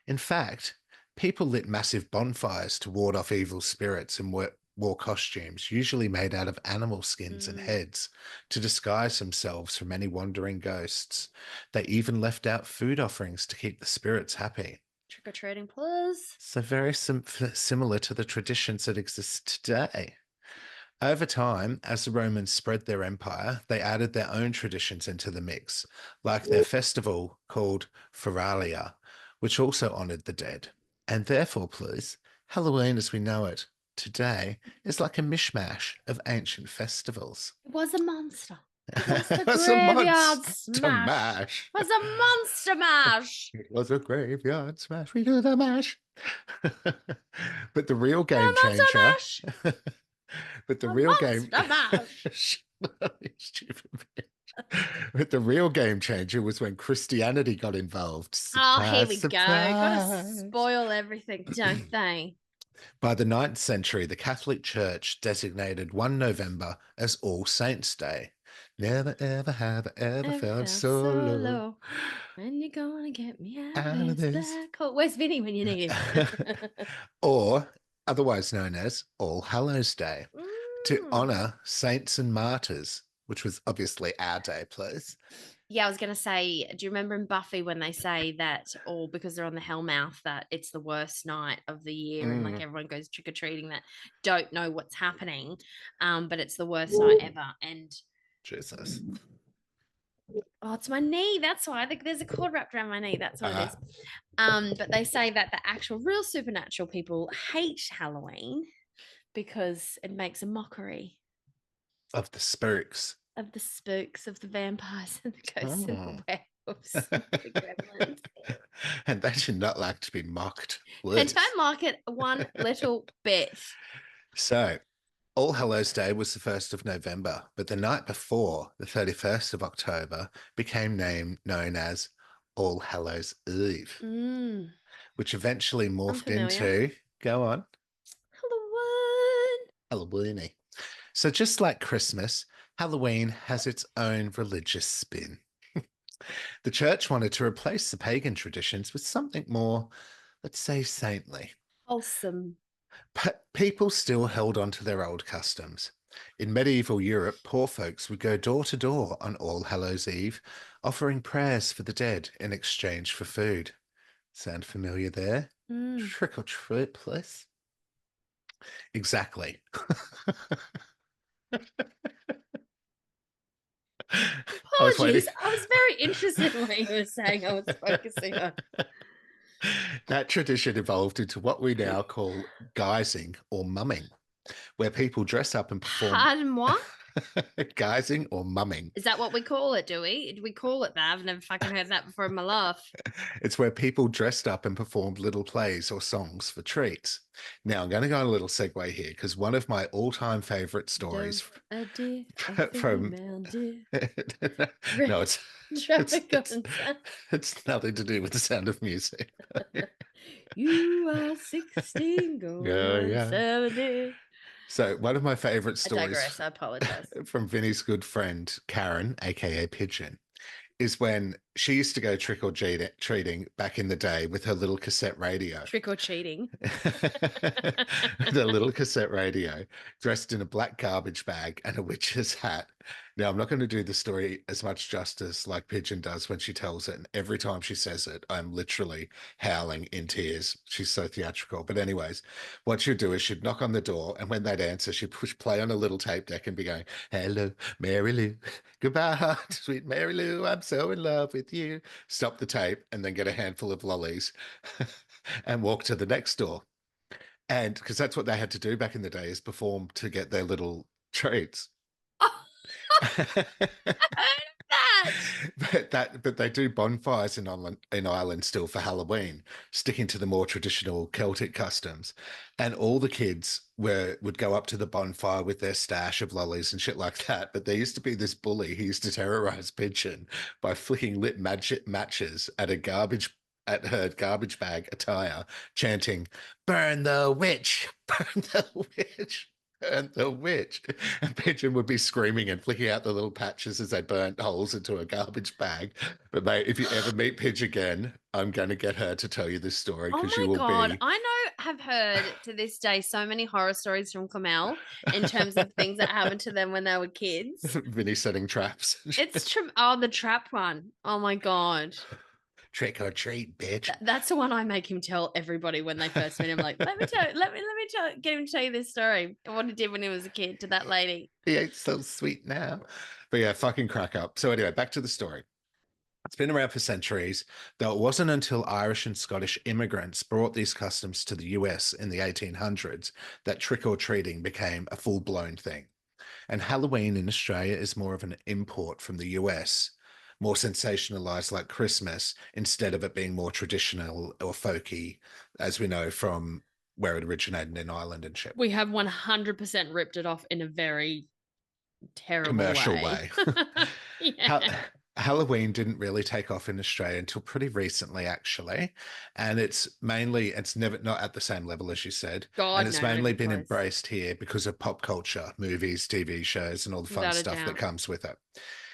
In fact, people lit massive bonfires to ward off evil spirits and wore costumes, usually made out of animal skins and Mm. heads, to disguise themselves from any wandering ghosts. They even left out food offerings to keep the spirits happy. Trick or treating, please. So, very similar to the traditions that exist today. Over time, as the Romans spread their empire, they added their own traditions into the mix, like their festival called Feralia, which also honoured the dead. And therefore, please, Halloween as we know it today is like a mishmash of ancient festivals. It was a monster. It was the It was a graveyard monster smash. mash. It was a monster mash. It was a graveyard smash. We do the mash. But the real A game monster changer, mash. but the A real game, monster mash. Stupid bitch. But the real game changer was when Christianity got involved. Oh, here Surprise, we go. Gotta surprise. spoil everything, don't they? By the 9th century, the Catholic Church designated 1 November as All Saints' Day. Never ever have I ever Ever felt felt so so low low. When you gonna get me out of out of this this. black hole? Where's Vinny when you need him? Or otherwise known as All Hallows Day, to Mm. honour saints and martyrs, which was obviously our day, please. Yeah, I was gonna say, do you remember in Buffy when they say that, or because they're on the Hellmouth, that it's the worst night of the year, and like Mm, everyone goes trick or treating that don't know what's happening, but it's the worst night ever. And Jesus. oh, it's my knee. That's why. I think there's a cord wrapped around my knee. That's what it is. Uh, But they say that the actual real supernatural people hate Halloween because it makes a mockery of the spooks. of the spooks, of the vampires and the ghosts and Oh. the werewolves and the gremlins. And they should not like to be mocked. And Please. don't like it one little bit. So, All Hallows Day was the 1st of November, but the night before, the 31st of October, became known as All Hallows Eve, Mm, which eventually I'm morphed familiar. into, go on, Halloween. Halloweeny. So, just like Christmas, Halloween has its own religious spin. The church wanted to replace the pagan traditions with something more, let's say, saintly. Wholesome. But people still held on to their old customs. In medieval Europe, poor folks would go door to door on All Hallows Eve, offering prayers for the dead in exchange for food. Sound familiar there? Mm. Trick or treat, please. Exactly. I was waiting. Apologies. I was very interested in what you were saying. I was focusing on. That tradition evolved into what we now call guising or mumming, where people dress up and perform Pardon moi? guising or mumming. Is that what we call it, do we? Do we call it that? I've never fucking heard that before in my life. It's where people dressed up and performed little plays or songs for treats. Now, I'm going to go on a little segue here because one of my all-time favorite stories Dove, a deer, a from female deer. no, it's Traffic it's on sound. it's nothing to do with the sound of music. You are 16 Yeah, going on yeah. 70. So one of my favorite I stories digress. I apologize. from Vinny's good friend Karen, aka Pigeon, is when she used to go trick or treating back in the day with her little cassette radio. Trick or cheating. The little cassette radio, dressed in a black garbage bag and a witch's hat. Now, I'm not going to do the story as much justice like Pigeon does when she tells it. And every time she says it, I'm literally howling in tears. She's so theatrical. But, anyways, what she'd do is she'd knock on the door, and when they'd answer, she'd push play on a little tape deck and be going, "Hello, Mary Lou. Goodbye, sweet Mary Lou. I'm so in love with you." Stop the tape and then get a handful of lollies and walk to the next door. And because that's what they had to do back in the day is perform to get their little treats. Oh, I heard of that. But they do bonfires in Ireland still for Halloween, sticking to the more traditional Celtic customs. And all the kids would go up to the bonfire with their stash of lollies and shit like that. But there used to be this bully who used to terrorize Pigeon by flicking lit matches at her garbage bag attire, chanting, "Burn the witch! Burn the witch!" And the witch. And Pigeon would be screaming and flicking out the little patches as they burnt holes into a garbage bag. But mate, if you ever meet Pidge again, I'm going to get her to tell you this story Oh because you my will God. be I know, have heard to this day so many horror stories from Kamel in terms of things that happened to them when they were kids. Vinny setting traps. It's true. Oh, the trap one. Oh my God. Trick or treat, bitch. That's the one I make him tell everybody when they first meet him. Like, get him to tell you this story. What he did when he was a kid to that lady. He ain't so sweet now. But yeah, fucking crack up. So anyway, back to the story. It's been around for centuries, though it wasn't until Irish and Scottish immigrants brought these customs to the US in the 1800s that trick or treating became a full blown thing. And Halloween in Australia is more of an import from the US, more sensationalized like Christmas, instead of it being more traditional or folky, as we know from where it originated in Ireland and shit. We have 100% ripped it off in a very terrible Commercial way. way. Yeah. Halloween didn't really take off in Australia until pretty recently, actually. And it's never not at the same level as you said. And God, it's no, not mainly even been close. embraced here because of pop culture, movies, TV shows, and all the fun Without a stuff that doubt. comes with it.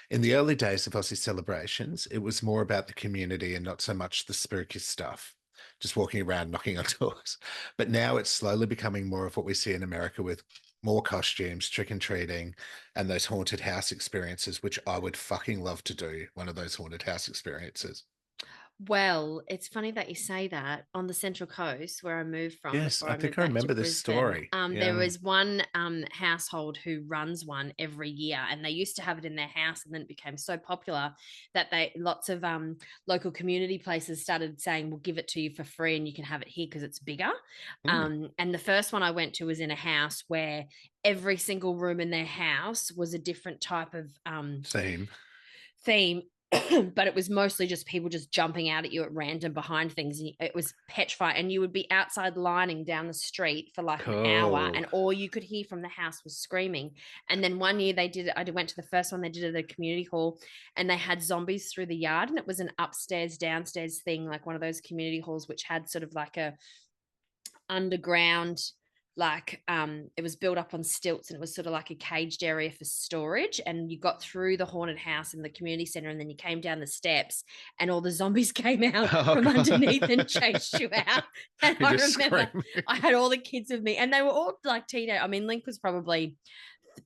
In the early days of Aussie celebrations, it was more about the community and not so much the spooky stuff, just walking around knocking on doors. But now it's slowly becoming more of what we see in America with more costumes, trick and treating, and those haunted house experiences, which I would fucking love to do one of those haunted house experiences. Well, it's funny that you say that. On the Central Coast, where I moved from Yes, before I I think moved I back to remember this Brisbane, story. there Yeah. was one household who runs one every year, and they used to have it in their house, and then it became so popular that lots of local community places started saying, "We'll give it to you for free, and you can have it here because it's bigger." Mm, And the first one I went to was in a house where every single room in their house was a different type of same. theme. But it was mostly just people just jumping out at you at random behind things. And it was petrifying. And you would be outside lining down the street for like an hour, Cool. and all you could hear from the house was screaming. And then one year I went to the first one they did at the community hall, and they had zombies through the yard. And it was an upstairs, downstairs thing, like one of those community halls, which had sort of like a underground, like it was built up on stilts, and it was sort of like a caged area for storage. And you got through the haunted house in the community center, and then you came down the steps, and all the zombies came out Oh, from underneath and God. chased you out. And You're I just remember screaming. I had all the kids with me, and they were all like teenage. I mean, Link was probably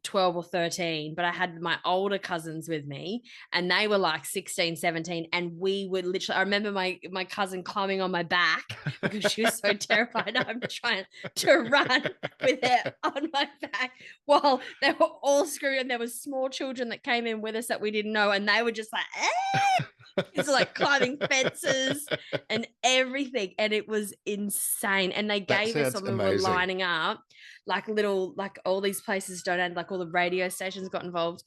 12 or 13, but I had my older cousins with me, and they were like 16, 17. And we would literally, I remember my cousin climbing on my back because she was so terrified. I'm trying to run with her on my back while they were all screaming. And there was small children that came in with us that we didn't know, and they were just like, eh! It's like climbing fences and everything. And it was insane. And they That gave us sounds when we were amazing. lining up, like little, like all these places donated, like all the radio stations got involved.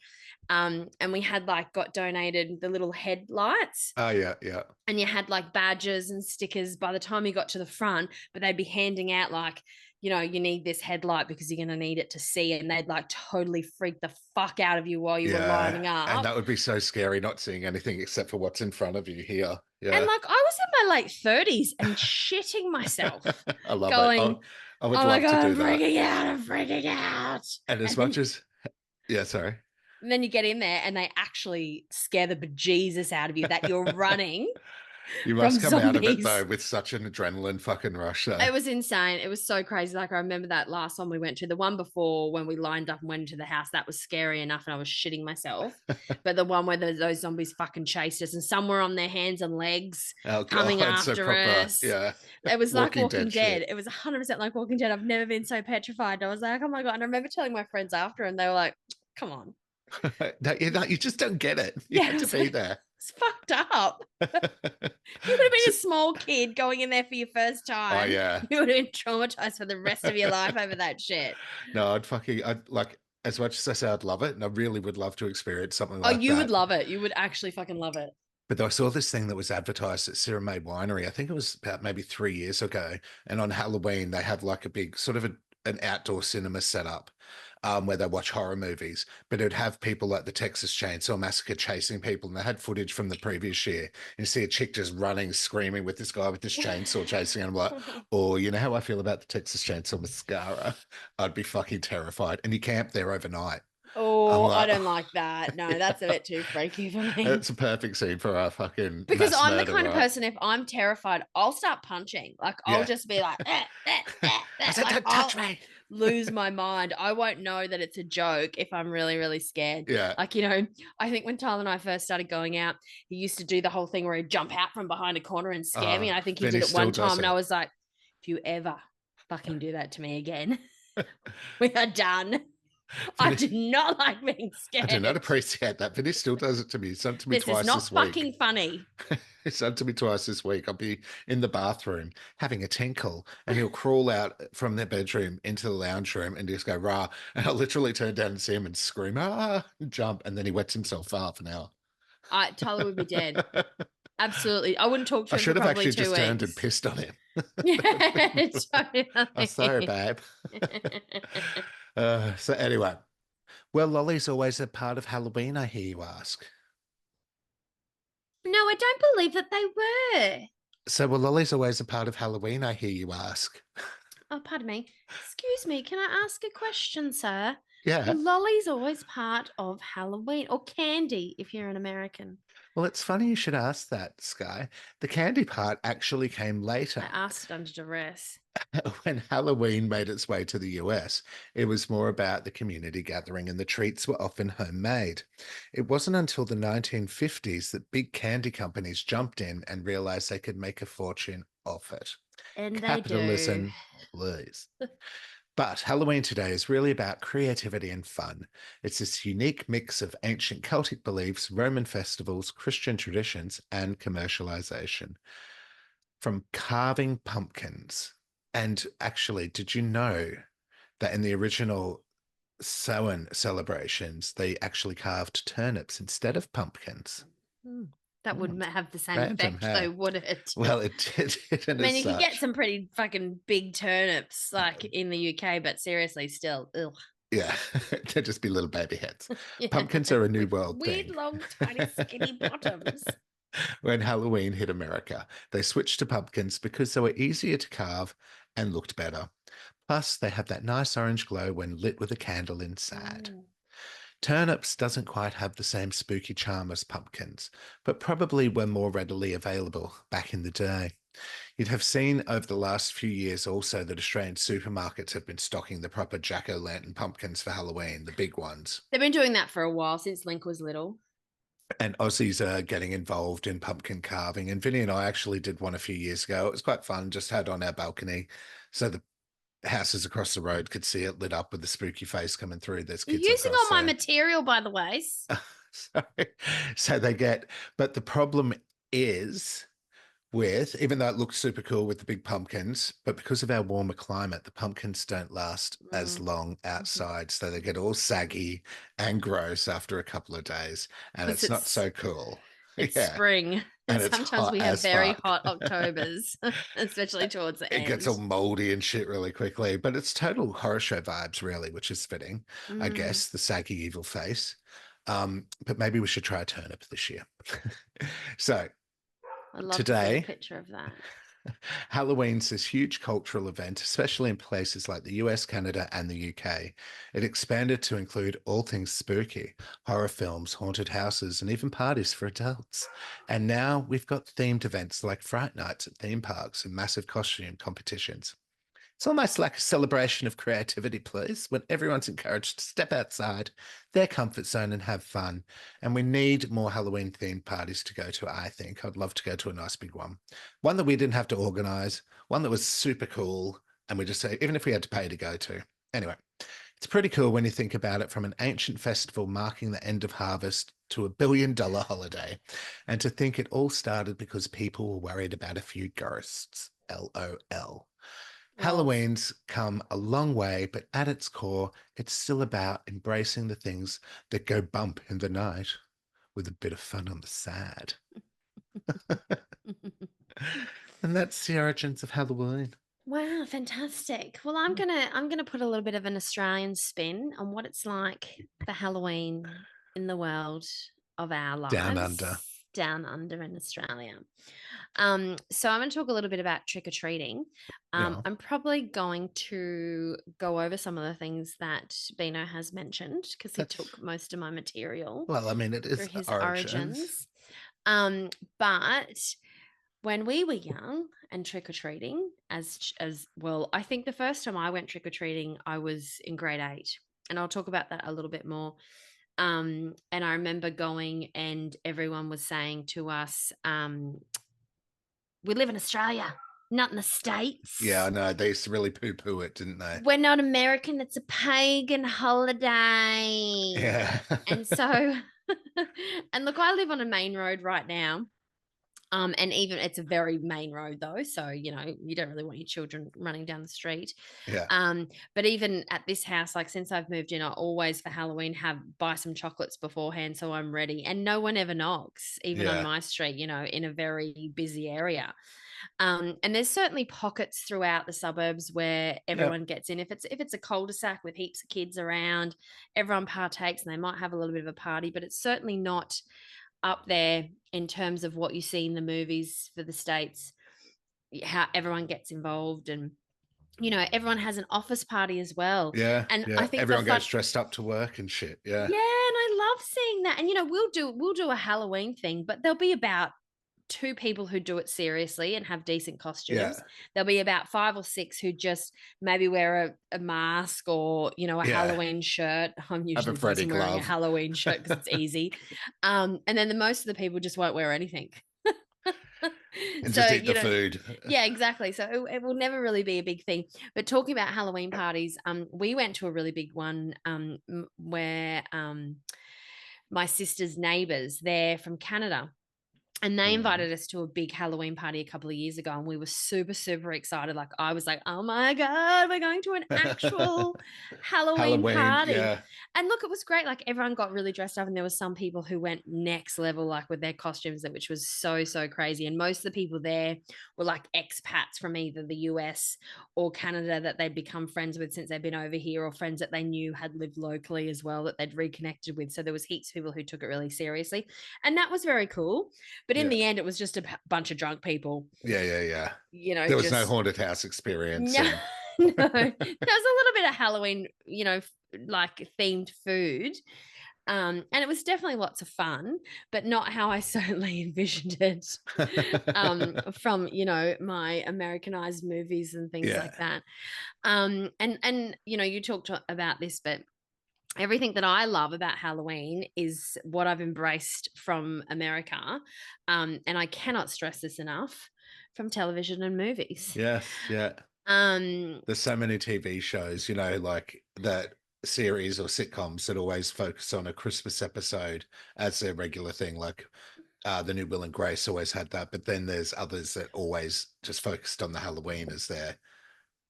And we had like got donated the little headlights, Oh, yeah, yeah. and you had like badges and stickers by the time you got to the front, but they'd be handing out like, you need this headlight because you're going to need it to see. And they'd like totally freak the fuck out of you while you were Yeah. lining And up. that would be so scary not seeing anything except for what's in front of you here. And Yeah. like I was in my late 30s and shitting myself, I love it. going, I would Oh my love to God, do I'm that. freaking out. I'm freaking out. And as And then much as, yeah, sorry. And then you get in there and they actually scare the bejesus out of you that you're running You from must come out of it though zombies. with such an adrenaline fucking rush though. It was insane. It was so crazy. Like I remember that last one we went to, the one before when we lined up and went into the house, that was scary enough and I was shitting myself. But the one where those zombies fucking chased us and some were on their hands and legs Oh coming God, so after proper, us. yeah. It was like Walking Walking Dead Dead. shit. It was 100% like Walking Dead. I've never been so petrified. I was like, oh my God. And I remember telling my friends after and they were like, come on. No, you just don't get it. You Yeah, had I to was be like, there. it's fucked up. You would have been a small kid going in there for your first Oh time. yeah. You would have been traumatized for the rest of your life over that shit. No, I'd like, as much as I say I'd love it, and I really would love to experience something Oh, like you would that. love it. You would actually fucking love it. But I saw this thing that was advertised at Sierra Made Winery. I think it was about maybe 3 years ago. And on Halloween, they have like a big sort of an outdoor cinema setup where they watch horror movies. But it would have people like the Texas Chainsaw Massacre chasing people. And they had footage from the previous year. And you see a chick just running, screaming with this guy with this chainsaw chasing. And I'm like, oh, you know how I feel about the Texas Chainsaw Mascara? I'd be fucking terrified. And you camp there overnight. I'm Oh, I like, don't like that. No, that's a yeah, bit too freaky for me. it's a perfect scene for a fucking Because mass I'm the murder, kind of right? person, if I'm terrified, I'll start punching. Like, I'll Yeah. just be like, I said, like, don't touch I'll me. lose my mind. I won't know that it's a joke if I'm really, really scared. Yeah. Like, I think when Tyler and I first started going out, he used to do the whole thing where he'd jump out from behind a corner and scare me. And I think he Then he did it still one time. does And I it. was like, if you ever fucking do that to me again, we are done. I Vinny, do not like being I do not scared. appreciate that. Vinny still does it to me. He's done it to me This is twice this not week. fucking funny. He's done it to me twice this week. I'll be in the bathroom having a tinkle, and he'll crawl out from the bedroom into the lounge room and just go rah. And I'll literally turn down and see him and scream ah and jump, and then he wets himself for half an hour. Tyler would be dead. Absolutely. I wouldn't talk I to him for should have probably actually two just turned and weeks. pissed on him. Yeah, I'm sorry, totally. babe. So anyway, well, Lolly's always a part of Halloween, I hear you ask. No, I don't believe that they were. So, well, Lolly's always a part of Halloween, I hear you ask. Oh, pardon me. Excuse me, can I ask a question, sir? Yeah. Well, Lolly's always part of Halloween, or candy if you're an American. Well, it's funny you should ask that, Sky. The candy part actually came I later. asked it under duress. When Halloween made its way to the US, it was more about the community gathering and the treats were often homemade. It wasn't until the 1950s that big candy companies jumped in and realized they could make a fortune off it. And they do. Capitalism, please. But Halloween today is really about creativity and fun. It's this unique mix of ancient Celtic beliefs, Roman festivals, Christian traditions, and commercialization. From carving pumpkins. And actually, did you know that in the original Samhain celebrations, they actually carved turnips instead of pumpkins? Hmm. That Hmm, wouldn't have the same random, effect, huh? though, would it? Well, it didn't I mean, as you could get such. some pretty fucking big turnips like in the UK, but seriously, still, ugh. Yeah, they'd just be little baby heads. Yeah, Pumpkins are a new with world weird, thing. long, tiny, skinny bottoms. When Halloween hit America, they switched to pumpkins because they were easier to carve and looked better. Plus, they have that nice orange glow when lit with a candle inside. Mm. Turnips doesn't quite have the same spooky charm as pumpkins, but probably were more readily available back in the day. You'd have seen over the last few years also that Australian supermarkets have been stocking the proper jack-o'-lantern pumpkins for Halloween, the big ones. They've been doing that for a while since Link was little. And Aussies are getting involved in pumpkin carving. And Vinny and I actually did one a few years ago. It was quite fun, just had on our balcony. So the houses across the road could see it lit up with the spooky face coming through. There's kids You're using across all my there. material, by the way. So, so they get, but the problem is with, even though it looks super cool with the big pumpkins, but because of our warmer climate, the pumpkins don't last as Mm. long outside. So they get all saggy and gross after a couple of days. And Because it's not so cool. it's Yeah. spring, And and it's sometimes hot we have as very fuck. hot Octobers, especially towards the It gets all end. moldy and shit really quickly, but it's total horror show vibes, really, which is fitting, I Mm, guess, the saggy evil face. But maybe we should try a turnip this year. So I'd love to see a today, picture of that. Halloween's this huge cultural event, especially in places like the US, Canada, and the UK. It expanded to include all things spooky, horror films, haunted houses, and even parties for adults. And now we've got themed events like Fright Nights at theme parks and massive costume competitions. It's almost like a celebration of creativity, please, when everyone's encouraged to step outside their comfort zone and have fun. And we need more Halloween themed parties to go to, I think. I'd love to go to a nice big one. One that we didn't have to organize, one that was super cool, and we just say, even if we had to pay to go to. Anyway, it's pretty cool when you think about it from an ancient festival marking the end of harvest to a $1 billion holiday. And to think it all started because people were worried about a few ghosts. LOL. Lols. Halloween's come a long way, but at its core, it's still about embracing the things that go bump in the night with a bit of fun on the side. And that's the origins of Halloween. Wow, fantastic. Well, I'm gonna put a little bit of an Australian spin on what it's like for Halloween in the world of our Down under. lives down under in Australia. So I'm going to talk a little bit about trick or treating. Yeah. I'm probably going to go over some of the things that Bino has mentioned because he That's, took most of my material well, I mean, it through is the his origins. origins. But when we were young and trick or treating, as well, I think the first time I went trick or treating, I was in grade 8, and I'll talk about that a little bit more. And I remember going, and everyone was saying to us, "We live in Australia, not in the Yeah, I States. know. They used to really poo-poo it, didn't they? We're not American. It's a pagan holiday." Yeah. And so, and look, I live on a main road right now. And even it's a very main road though, so you don't really want your children running down the street. Yeah. But even at this house, like since I've moved in, I always for Halloween have buy some chocolates beforehand so I'm ready. And no one ever knocks, even on Yeah. my street, in a very busy area. And there's certainly pockets throughout the suburbs where Yeah. everyone gets in. If it's a cul-de-sac with heaps of kids around, everyone partakes and they might have a little bit of a party, but it's certainly not up there in terms of what you see in the movies for the States, how everyone gets involved, and everyone has an office party as well. Yeah. And I Yeah. think the Everyone fun goes dressed up to work and shit. Yeah. yeah, and I love seeing that. And we'll do a Halloween thing, but there'll be about two people who do it seriously and have decent costumes. Yeah. There'll be about five or six who just maybe wear a mask or, a Yeah. Halloween shirt. I'm Have a usually the Freddy person wearing a glove Halloween shirt because it's easy. And then the most of the people just won't wear anything. and So, just eat the food. yeah, exactly. So it will never really be a big thing. But talking about Halloween parties, we went to a really big one where my sister's neighbors, they're from Canada, and they Mm. invited us to a big Halloween party a couple of years ago, and we were super, super excited. Like I was like, "Oh my god, we're going to an actual Halloween Halloween. party!" Yeah. And look, it was great. Like everyone got really dressed up, and there were some people who went next level, like with their costumes, which was so, so crazy. And most of the people there were like expats from either the US or Canada that they'd become friends with since they'd been over here, or friends that they knew had lived locally as well that they'd reconnected with. So there was heaps of people who took it really seriously, and that was very cool. But in Yeah. the end, it was just a bunch of drunk people, Yeah. Yeah. Yeah. There was no just haunted house experience. no, And no. There was a little bit of Halloween, like themed food. And it was definitely lots of fun, but not how I certainly envisioned it from, my Americanized movies and things yeah. like that. And you talked about this, but everything that I love about Halloween is what I've embraced from America. And I cannot stress this enough, from television and movies. Yes. Yeah. Um, There's so many TV shows, like that series or sitcoms that always focus on a Christmas episode as their regular thing. Like the new Will and Grace always had that, but then there's others that always just focused on the Halloween as their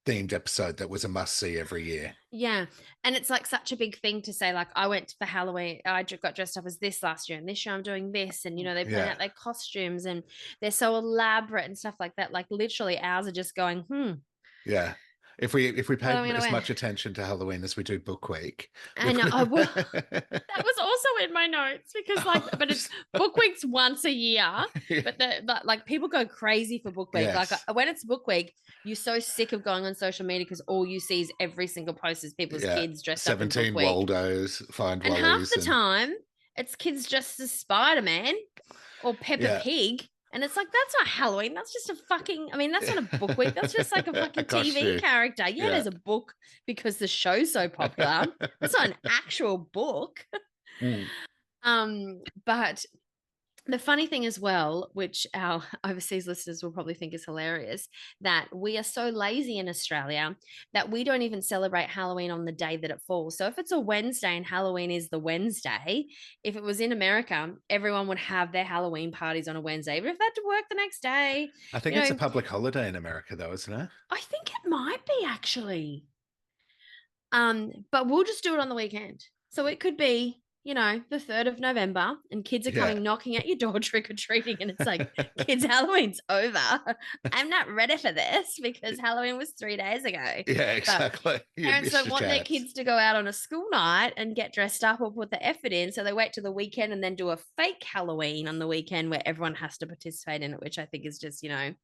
themed episode that was a must see every year. yeah. And it's like such a big thing to say, like, I went for Halloween, got dressed up as this last year, and this year I'm doing this. And, they plan Yeah. out their costumes and they're so elaborate and stuff like that. Like, literally, ours are just going, Yeah. If we paid What am I as gonna much wear? attention to Halloween as we do Book Week, we I know. I will. would. That was also in my notes because but it's book week's once a year, but like people go crazy for book week. Like Yes. when it's book week, you're so sick of going on social media because all you see is every single post is people's Yeah. kids dressed up in book 17 week, Waldos, find and half Lollies, the and time it's kids dressed as Spider-Man or Peppa yeah. Pig. And it's like, that's not Halloween. That's just a fucking, I mean, that's not a book week. That's just like a A fucking TV costume. character. Yeah, Yeah. there's a book because the show's so popular. That's not an actual book. Mm. But the funny thing as well, which our overseas listeners will probably think is hilarious, that we are so lazy in Australia that we don't even celebrate Halloween on the day that it falls. So if it's a Wednesday and Halloween is the Wednesday, if it was in America, everyone would have their Halloween parties on a Wednesday, even if they had to work the next day. I think You it's a know, public holiday in America, though, isn't it? I think it might be actually. But we'll just do it on the weekend. So it could be, the 3rd of November, and kids are Yeah. coming knocking at your door trick or treating, and it's like, kids, Halloween's over. I'm not ready for this because Halloween was 3 days ago. Yeah, But exactly. You parents missed don't your want their chance. kids to go out on a school night and get dressed up or put the effort in. So they wait till the weekend and then do a fake Halloween on the weekend where everyone has to participate in it, which I think is just, I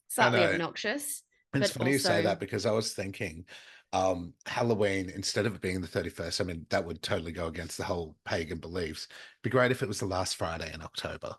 slightly know. obnoxious, It's but funny you say also that because I was thinking Halloween, instead of it being the 31st, I mean, that would totally go against the whole pagan beliefs. It'd be great if it was the last Friday in October.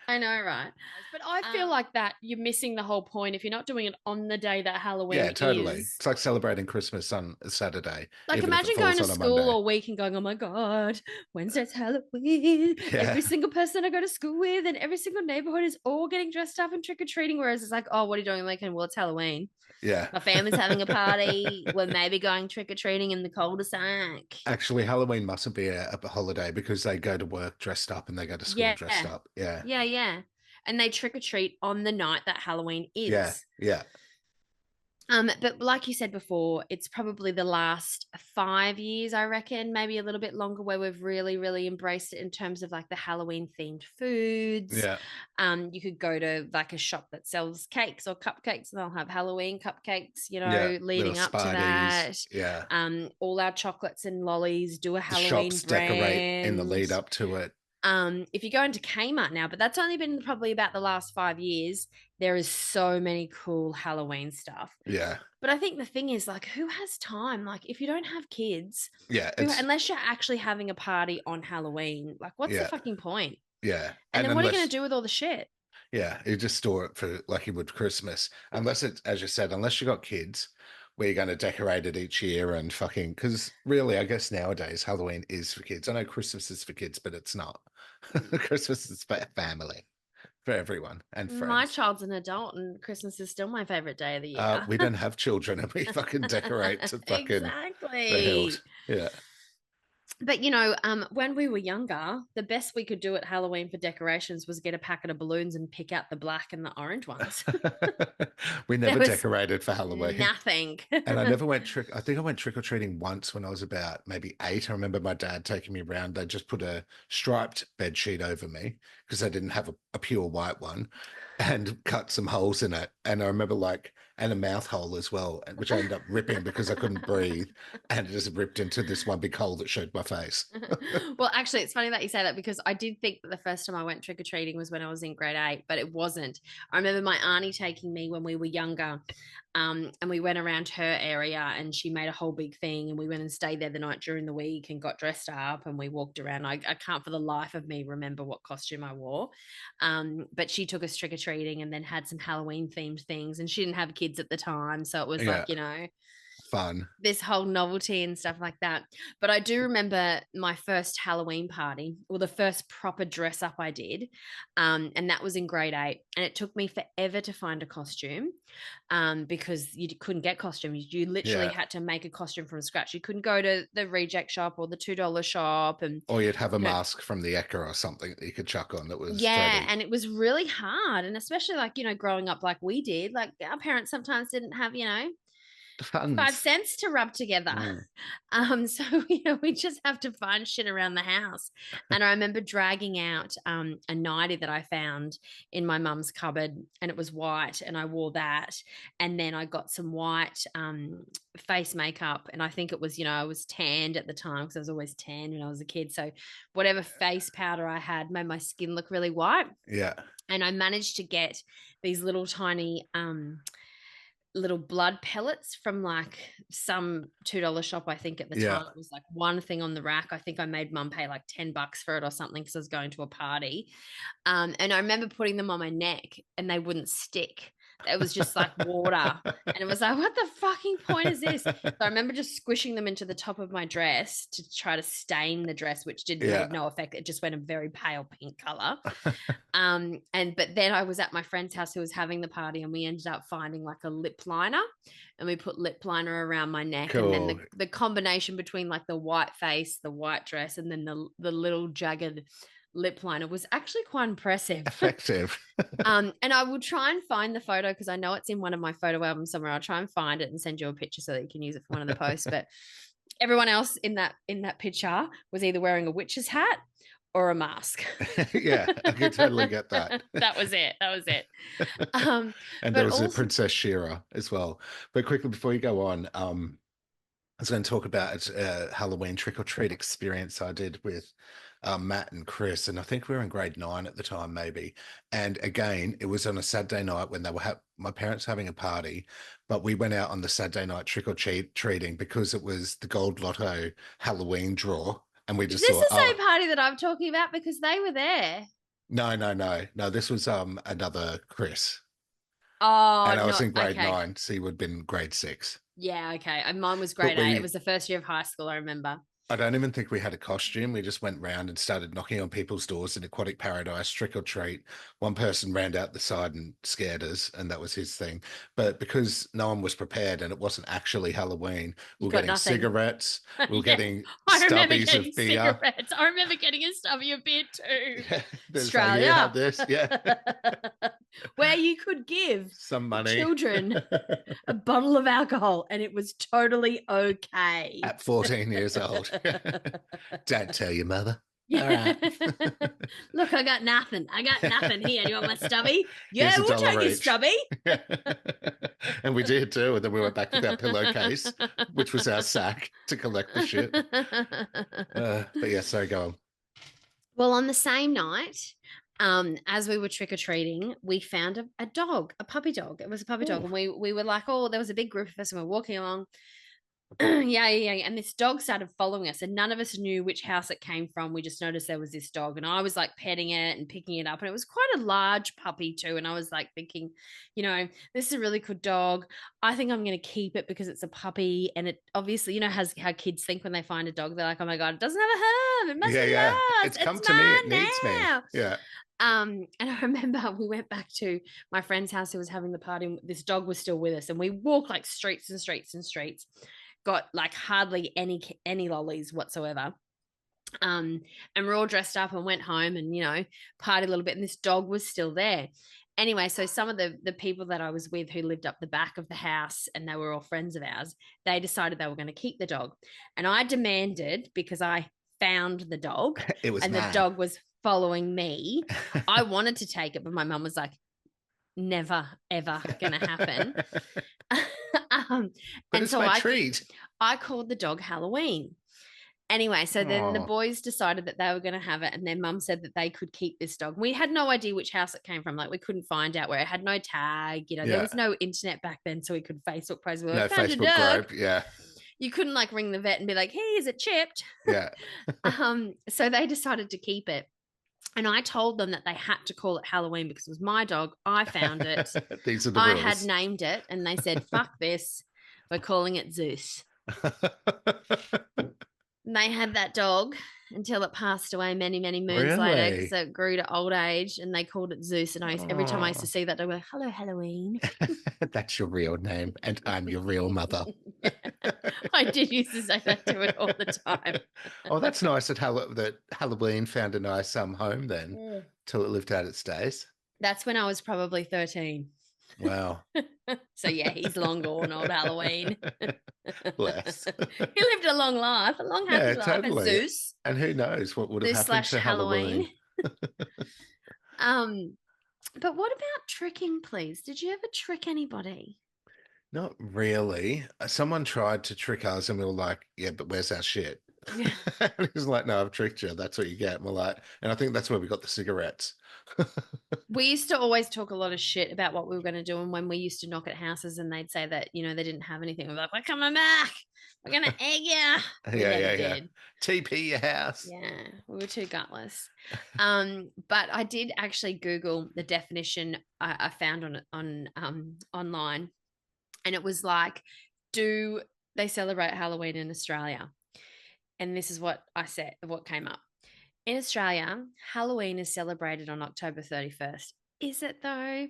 I know, right? But I feel like that you're missing the whole point if you're not doing it on the day that Yeah, Halloween totally. is. It's like celebrating Christmas on a Saturday, Like, even if it imagine going falls to on a school Monday. all week and going, oh my God, Wednesday's Halloween. Yeah, Every single person I go to school with and every single neighborhood is all getting dressed up and trick or treating. Whereas it's like, oh, what are you doing on the weekend? Well, it's Halloween. yeah. My family's having a party. We're maybe going trick or treating in the cul-de-sac. Actually, Halloween mustn't be a holiday because they go to work dressed up and they go to school Yeah. dressed up. Yeah, Yeah, yeah. And they trick or treat on the night that Halloween yeah, is. yeah, But like you said before, it's probably the last 5 years, I reckon, maybe a little bit longer, where we've really, really embraced it in terms of like the Halloween themed foods. yeah, You could go to like a shop that sells cakes or cupcakes, and they'll have Halloween cupcakes, yeah. Little leading up to Sparties. that. Yeah. All our chocolates and lollies do a The Halloween shops decorate in the brand. lead up to it. If you go into Kmart now, but that's only been probably about the last 5 years, there is so many cool Halloween stuff. Yeah. But I think the thing is, like, who has time? Like, if you don't have kids, Yeah. who It's, unless you're actually having a party on Halloween, like, what's the yeah. fucking point? Yeah. And And then what are you going to unless, do with all the shit? yeah, you just store it for like you would Christmas. Unless it's, as you said, unless you got kids where you're going to decorate it each year and fucking, because really, I guess nowadays Halloween is for kids. I know Christmas is for kids, but it's not. Christmas is for family, for everyone and My friends. child's an adult, and Christmas is still my favorite day of the year. We don't have children and we fucking decorate to fucking the hilt. Exactly. Yeah. But when we were younger, the best we could do at Halloween for decorations was get a packet of balloons and pick out the black and the orange ones. We There never was decorated for Halloween. nothing. And I never went I think I went trick or treating once when I was about maybe 8. I remember my dad taking me around. They just put a striped bed sheet over me because they didn't have a pure white one and cut some holes in it. And I remember and a mouth hole as well, which I ended up ripping because I couldn't breathe. And it just ripped into this one big hole that showed my face. Well, actually, it's funny that you say that because I did think that the first time I went trick or treating was when I was in grade 8, but it wasn't. I remember my auntie taking me when we were younger, and we went around her area, and she made a whole big thing, and we went and stayed there the night during the week and got dressed up, and we walked around. I can't for the life of me remember what costume I wore, but she took us trick or treating and then had some Halloween themed things, and she didn't have kids at the time, so it was like Yeah, fun. this whole novelty and stuff like that. But I do remember my first Halloween party, or the first proper dress up I did, and that was in grade 8. And it took me forever to find a costume, because you couldn't get costumes. You literally Yeah. had to make a costume from scratch. You couldn't go to the reject shop or the $2 shop, and Or you'd have a you know, mask from the Eka or something that you could chuck on that was yeah, totally. and it was really hard, and especially like growing up like we did. Like our parents sometimes didn't have 5 Funds. cents to rub together. Mm. So we just have to find shit around the house. And I remember dragging out a nightie that I found in my mum's cupboard, and it was white, and I wore that. And then I got some white face makeup, and I think it was, I was tanned at the time because I was always tanned when I was a kid. So whatever face powder I had made my skin look really white. Yeah. And I managed to get these little tiny little blood pellets from like some $2 shop. I think at the Yeah. time it was like one thing on the rack. I think I made mum pay like $10 for it or something because I was going to a party. And I remember putting them on my neck and they wouldn't stick. It was just like water. And it was like, what the fucking point is this? So I remember just squishing them into the top of my dress to try to stain the dress, which made no effect. It just went a very pale pink color. But then I was at my friend's house who was having the party, and we ended up finding like a lip liner, and we put lip liner around my neck. Cool. And then the combination between like the white face, the white dress, and then the little jagged lip liner was actually quite impressive. Effective. And I will try and find the photo because I know it's in one of my photo albums somewhere. I'll try and find it and send you a picture so that you can use it for one of the posts. But everyone else in that picture was either wearing a witch's hat or a mask. Yeah, I can totally get that. That was it. And there was a Princess Shira as well. But quickly before you go on, I was going to talk about a Halloween trick-or-treat experience I did with Matt and Chris, and I think we were in grade 9 at the time, maybe. And again, it was on a Saturday night when they were my parents having a party, but we went out on the Saturday night trick-or-treating because it was the Gold Lotto Halloween draw. And we just Is this thought, the same party that I'm talking about? Because they were there. No. This was another Chris. Oh, and I was in grade okay. 9, so you would have been grade 6. Yeah, okay. And mine was grade 8. It was the first year of high school, I remember. I don't even think we had a costume. We just went round and started knocking on people's doors in Aquatic Paradise, trick or treat. One person ran out the side and scared us, and that was his thing. But because no one was prepared and it wasn't actually Halloween, we were getting cigarettes, we were getting stubbies of beer. Cigarettes. I remember getting a stubby of beer too. Yeah, Australia. You have this, yeah. Where you could give some money, children a bottle of alcohol, and it was totally okay. At 14 years old. Don't tell your mother. Yeah. All right. Look, I got nothing here. You want my stubby? Yeah, we'll take your stubby. And we did too. And then we went back with our pillowcase, which was our sack to collect the shit. But yeah, so go on. Well, on the same night, as we were trick-or-treating, we found a dog, a puppy dog. It was a puppy dog. And we were like, oh, there was a big group of us and we're walking along. Yeah. And this dog started following us, and none of us knew which house it came from. We just noticed there was this dog, and I was like petting it and picking it up, and it was quite a large puppy too. And I was like thinking, this is a really good dog. I think I'm going to keep it because it's a puppy, and it obviously, has how kids think when they find a dog. They're like, oh my god, it doesn't have a hoof. It must be yours. It's come to me. It needs me. Yeah. And I remember we went back to my friend's house who was having the party, and this dog was still with us, and we walked like streets and streets and streets. Got like hardly any lollies whatsoever. And we're all dressed up and went home and, partied a little bit, and this dog was still there. Anyway, so some of the people that I was with who lived up the back of the house, and they were all friends of ours, they decided they were going to keep the dog. And I demanded, because I found the dog and the dog was following me, I wanted to take it, but my mum was like, never, ever going to happen. But it's so my treat. I called the dog Halloween. Anyway, so then the boys decided that they were going to have it, and their mum said that they could keep this dog. We had no idea which house it came from. Like, we couldn't find out where it had no tag. There was no internet back then, so we could Facebook post. No Facebook group. Yeah. You couldn't like ring the vet and be like, hey, is it chipped? Yeah. So they decided to keep it. And I told them that they had to call it Halloween because it was my dog. I found it. These are the rules. I had named it, and they said, fuck this. We're calling it Zeus. And they had that dog until it passed away many, many moons later because it grew to old age, and they called it Zeus. And every time I used to see that, they were like, hello, Halloween. That's your real name, and I'm your real mother. I did used to say that to it all the time. Oh, that's nice that Halloween found a nice home then till it lived out its days. That's when I was probably 13. Wow. So yeah, he's long gone, old Halloween. Bless. He lived a long life, a long happy Yeah, life as totally. Zeus. And who knows what would have Zeus happened slash to Halloween. Halloween? Um, but what about tricking, please? Did you ever trick anybody? Not really. Someone tried to trick us and we were like, yeah, but where's our shit? Yeah. And he's like, no, I've tricked you. That's what you get. And we're like, and I think that's where we got the cigarettes. We used to always talk a lot of shit about what we were going to do. And when we used to knock at houses and they'd say that, they didn't have anything, we're like, we're coming back. We're going to egg you. We Yeah, never yeah, yeah. did. TP your house. Yeah, we were too gutless. But I did actually Google the definition I found on online, and it was like, do they celebrate Halloween in Australia? And this is what I said, what came up. In Australia, Halloween is celebrated on October 31st. Is it though?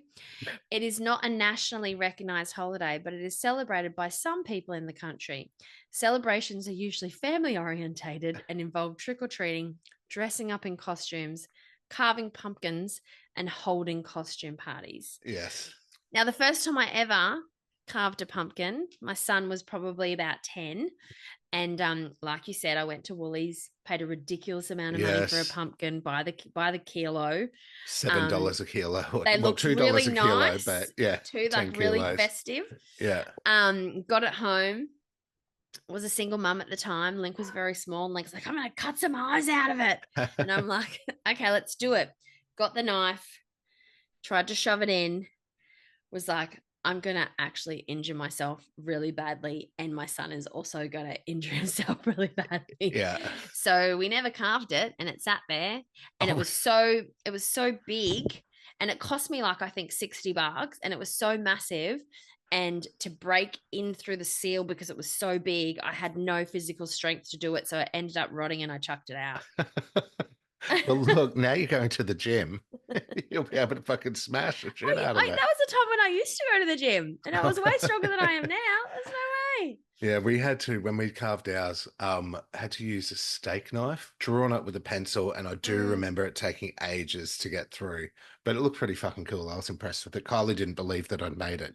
It is not a nationally recognized holiday, but it is celebrated by some people in the country. Celebrations are usually family orientated and involve trick or treating, dressing up in costumes, carving pumpkins, and holding costume parties. Yes. Now, the first time I ever carved a pumpkin, my son was probably about 10. And like you said, I went to Woolies, paid a ridiculous amount of money for a Yes. pumpkin by the kilo. $7 a kilo. They Well, looked $2 really a kilo, but nice yeah, too, like 10 really kilos. festive. Yeah. Got it home. Was a single mum at the time. Link was very small, and Link's like, I'm gonna cut some eyes out of it. And I'm like, okay, let's do it. Got the knife, tried to shove it in, was like, I'm gonna actually injure myself really badly, and my son is also gonna injure himself really badly. Yeah. So we never carved it, and it sat there, and it Oh, was so big, and it cost me like I think $60, and it was so massive. And to break in through the seal because it was so big, I had no physical strength to do it. So it ended up rotting and I chucked it out. well, look, now you're going to the gym. You'll be able to fucking smash the Well, shit out of that it. was a time when I used to go to the gym and I was way stronger than I am now. There's no way. Yeah, we had to when we carved ours, had to use a steak knife, drawn it with a pencil, and I do Mm. remember it taking ages to get through. But it looked pretty fucking cool. I was impressed with it. Kylie didn't believe that I'd made it.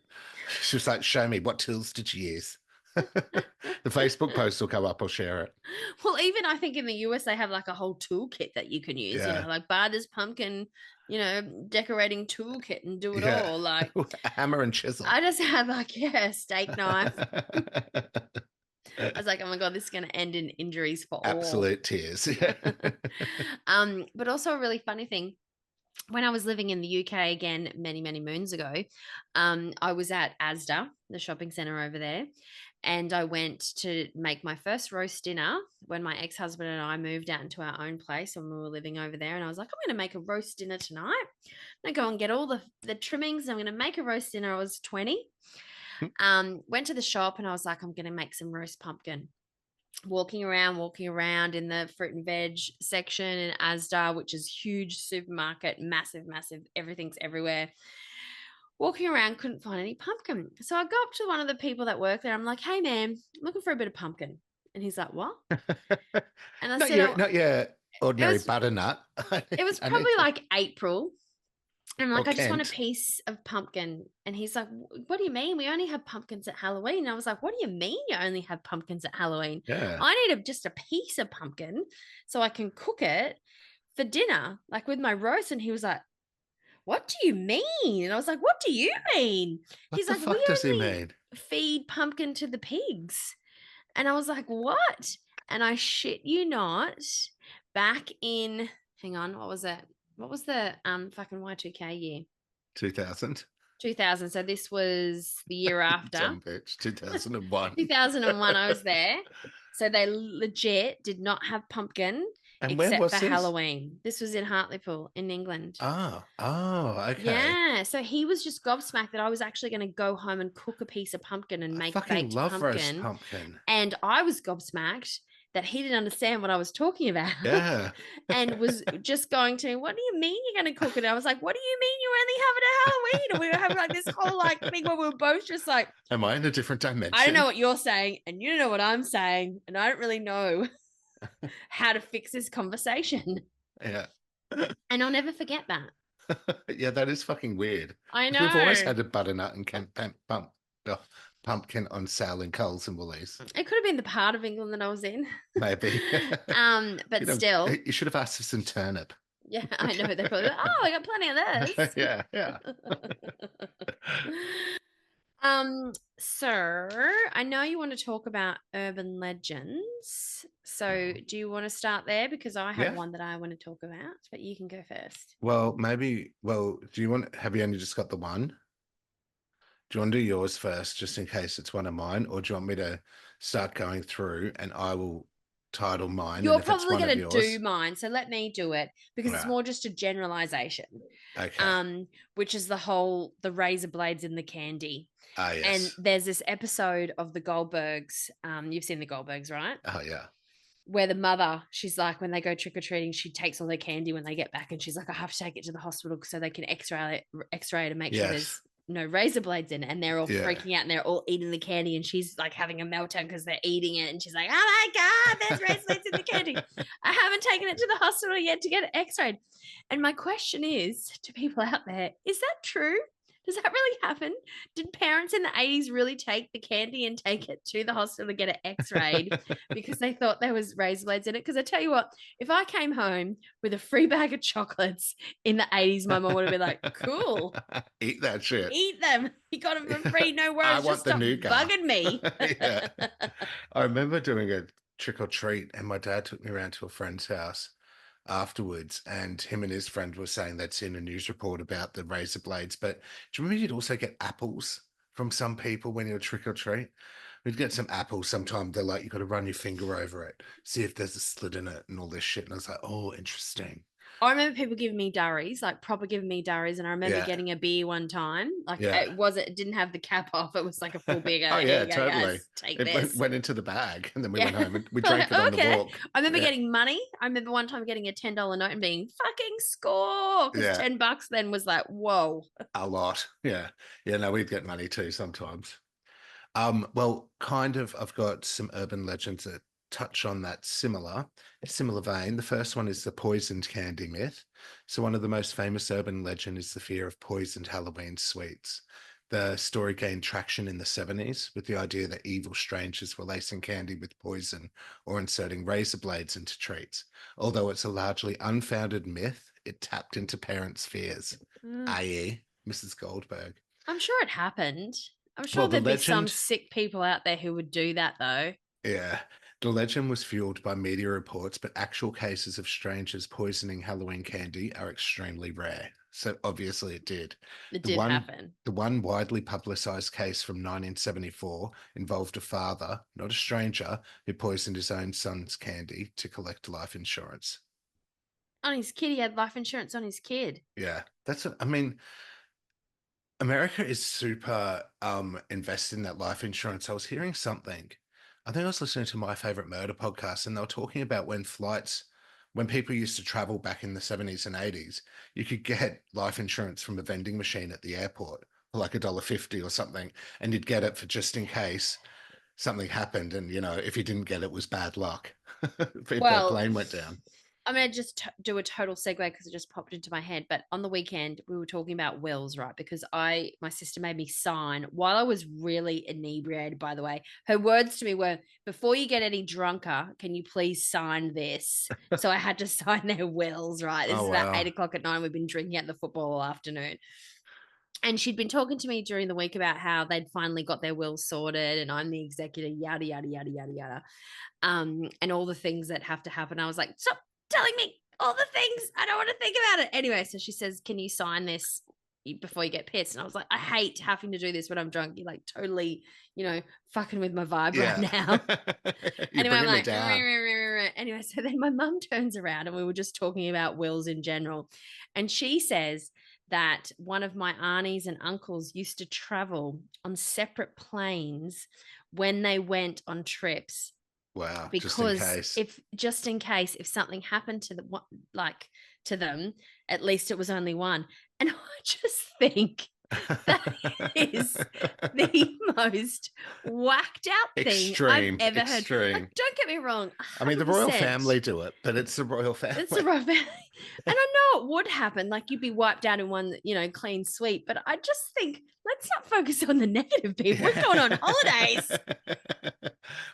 She was like, "Show me what tools did you use?" The Facebook post will come up. I'll share it. Well, even I think in the US they have like a whole toolkit that you can use, Yeah, like buy this pumpkin, decorating toolkit and do it yeah. all. Like Hammer and chisel. I just had like, yeah, steak knife. I was like, oh my God, this is gonna end in injuries for all. Absolute tears. Yeah. But also a really funny thing. When I was living in the UK again many, many moons ago, I was at Asda, the shopping center over there, and I went to make my first roast dinner when my ex-husband and I moved out into our own place when we were living over there. And I was like, I'm going to make a roast dinner tonight. I'm going to go and get all the trimmings. I'm going to make a roast dinner. I was 20. Went to the shop and I was like, I'm going to make some roast pumpkin. Walking around in the fruit and veg section in Asda, which is huge supermarket, massive, massive, everything's everywhere. Walking around, couldn't find any pumpkin. So I go up to one of the people that work there. I'm like, hey man, I'm looking for a bit of pumpkin. And he's like, what? And I Not said, your oh, not your it ordinary was butternut. it was I probably need to, like April. And I'm or like, I just want a Kent. piece of pumpkin. And he's like, what do you mean? We only have pumpkins at Halloween. And I was like, what do you mean you only have pumpkins at Halloween? Yeah. I need just a piece of pumpkin so I can cook it for dinner, like with my roast. And he was like, what do you mean? And I was like, what do you mean? What He's the like, we fuck does he only mean? feed pumpkin to the pigs. And I was like, what? And I shit you not, back in, hang on, what was it? What was the fucking Y2K year? 2000. 2000. So this was the year after. Dumb bitch. 2001. 2001, I was there. So they legit did not have pumpkin And where except for was this? Halloween. This was in Hartlepool in England. Oh, okay. Yeah. So he was just gobsmacked that I was actually going to go home and cook a piece of pumpkin and I make fucking baked love roast pumpkin. pumpkin. And I was gobsmacked that he didn't understand what I was talking about Yeah. and was just going to, what do you mean you're going to cook it? I was like, what do you mean you only have it at Halloween? And we were having like this whole like thing where we were both just like, Am I in a different I don't know dimension? what you're saying and you don't know what I'm saying. And I don't really know how to fix this conversation. Yeah. And I'll never forget that. Yeah, that is fucking weird. I Because we've always know. had a butternut and pumpkin on sale in Coles and Woolies. It could have been the part of England that I was in. Maybe. But You know, still, you should have asked for some turnip. yeah, I know. They're probably like, oh, I got plenty of Yeah, yeah. this. Sir, I know you want to talk about urban legends. So Mhm. do you want to start there? Because I have Yeah. one that I want to talk about, but you can go first. Do you have you only just got the one? Do you want to do yours first, just in case it's one of mine, or do you want me to start going through and I will title mine, and You're if it's probably one of going to do yours, mine, so let me do it because it's yeah, more just a generalization, okay. which is the razor blades in the candy. Ah, And yes. there's this episode of the Goldbergs. You've seen the Goldbergs, right? Oh, yeah. Where the mother, she's like, when they go trick or treating, she takes all their candy when they get back, and she's like, I have to take it to the hospital so they can X-ray to make sure there's Yes. no razor blades in it. And they're all Yeah. freaking out and they're all eating the candy, and she's like having a meltdown because they're eating it, and she's like, oh my god, there's razor blades in the candy. I haven't taken it to the hospital yet to get it X-rayed. And my question is to people out there, is that true? Does that really happen? Did parents in the 80s really take the candy and take it to the hospital to get it x-rayed because they thought there was razor blades in it? Because I tell you what, if I came home with a free bag of chocolates in the 80s, my mom would have been like, cool, Eat that shit. eat them. You got them for free, no I worries. Just want the stop nougat. bugging me. Yeah. I remember doing a trick or treat, and my dad took me around to a friend's house afterwards, and him and his friend were saying they'd seen a news report about the razor blades. But do you remember you'd also get apples from some people when you were trick or treat? We'd get some apples sometime. They're like, you got to run your finger over it, see if there's a slit in it, and all this shit. And I was like, oh, interesting. I remember people giving me durries, like proper giving me durries, and I remember Yeah, getting a beer one time. Like yeah. it didn't have the cap off. It was like a full beer. Oh Go, here yeah, you go, totally. guys, take It this. went into the bag, and then we Yeah. went home and we drank Like, it on the okay. walk. I remember Yeah, getting money. I remember one time getting a $10 note and being fucking score because yeah, $10 then was like, whoa. a lot. Yeah, yeah. No, we'd get money too sometimes. Well, kind of. I've got some urban legends that touch on that similar vein. The first one is the poisoned candy myth. So one of the most famous urban legend is the fear of poisoned Halloween sweets. The story gained traction in the 70s with the idea that evil strangers were lacing candy with poison or inserting razor blades into treats. Although it's a largely unfounded myth, it tapped into parents' fears, Mm. i.e., Mrs. Goldberg. I'm sure it happened. I'm sure Well, the there'd be some legend sick people out there who would do that though. Yeah. The legend was fueled by media reports, but actual cases of strangers poisoning Halloween candy are extremely rare. So obviously it did. It The did one happen. the one widely publicized case from 1974 involved a father, not a stranger, who poisoned his own son's candy to collect life insurance. On his kid, he had life insurance on his kid. Yeah. I mean, America is super invested in that life insurance. I was hearing something. I think I was listening to My Favorite Murder podcast, and they were talking about when people used to travel back in the 70s and 80s, you could get life insurance from a vending machine at the airport for like $1.50 or something, and you'd get it for just in case something happened. And if you didn't get it, it was bad luck if that Well, plane went down. I'm going to just do a total segue because it just popped into my head. But on the weekend, we were talking about wills, right? Because my sister made me sign while I was really inebriated, by the way. Her words to me were, before you get any drunker, can you please sign this? So I had to sign their wills, right? This Oh, is about wow. 8 o'clock at night. We've been drinking at the football all afternoon. And she'd been talking to me during the week about how they'd finally got their wills sorted and I'm the executor, yada, yada, yada, yada, yada. And all the things that have to happen. I was like, stop telling me all the things. I don't want to think about it. Anyway, so she says, can you sign this before you get pissed? And I was like, I hate having to do this when I'm drunk. You're like totally, fucking with my vibe right Yeah. now. You're Anyway, I'm bringing me like, down. anyway, so then my mum turns around and we were just talking about wills in general. And she says that one of my aunties and uncles used to travel on separate planes when they went on trips Wow. Just in because case. if just in case if something happened to the like to them, at least it was only one. And I just think That is the most whacked out thing I've Extreme, ever heard. Like, extreme. don't get me wrong, I mean, the royal 100%. family do it, but it's the royal It's the family. rough. And I know it would happen. Like you'd be wiped out in one, clean sweep. But I just think let's not focus on the negative people. We're Yeah. going on holidays.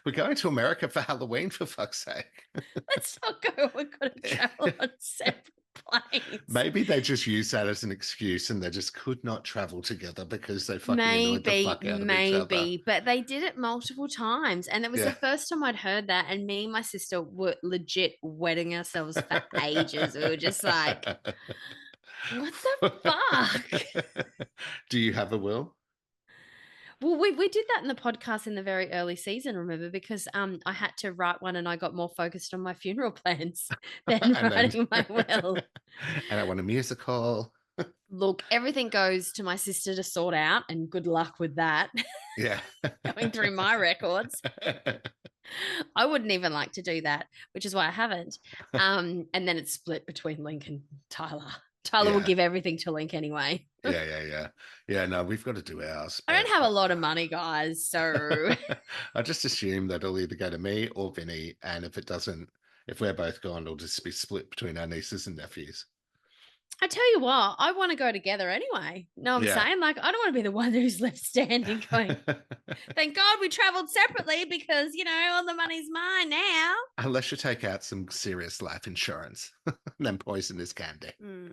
We're going to America for Halloween, for fuck's sake. Let's not go. We're going to travel on separate planes. Maybe they just use that as an excuse and they just could not travel together because they fucking annoyed the Maybe, fuck out of each other. maybe, but they did it multiple times. And it was the Yeah. first time I'd heard that. And me and my sister were legit wetting ourselves for ages. We were just like, what the fuck? Do you have a will? Well, we did that in the podcast in the very early season, remember? Because I had to write one and I got more focused on my funeral plans than And then writing my will. and I want a musical. Look, everything goes to my sister to sort out, and good luck with that. Yeah. Going through my records. I wouldn't even like to do that, which is why I haven't. And then it's split between Link and Tyler. Tyler will Yeah. give everything to Link anyway. Yeah. Yeah, no, we've got to do ours. I don't have a lot of money, guys. So I just assume that it'll either go to me or Vinny, and if it doesn't, if we're both gone, it'll just be split between our nieces and nephews. I tell you what, I want to go together anyway. No, I'm Yeah. saying, like, I don't want to be the one who's left standing going, thank God we traveled separately because, all the money's mine now. Unless you take out some serious life insurance, then poison is candy.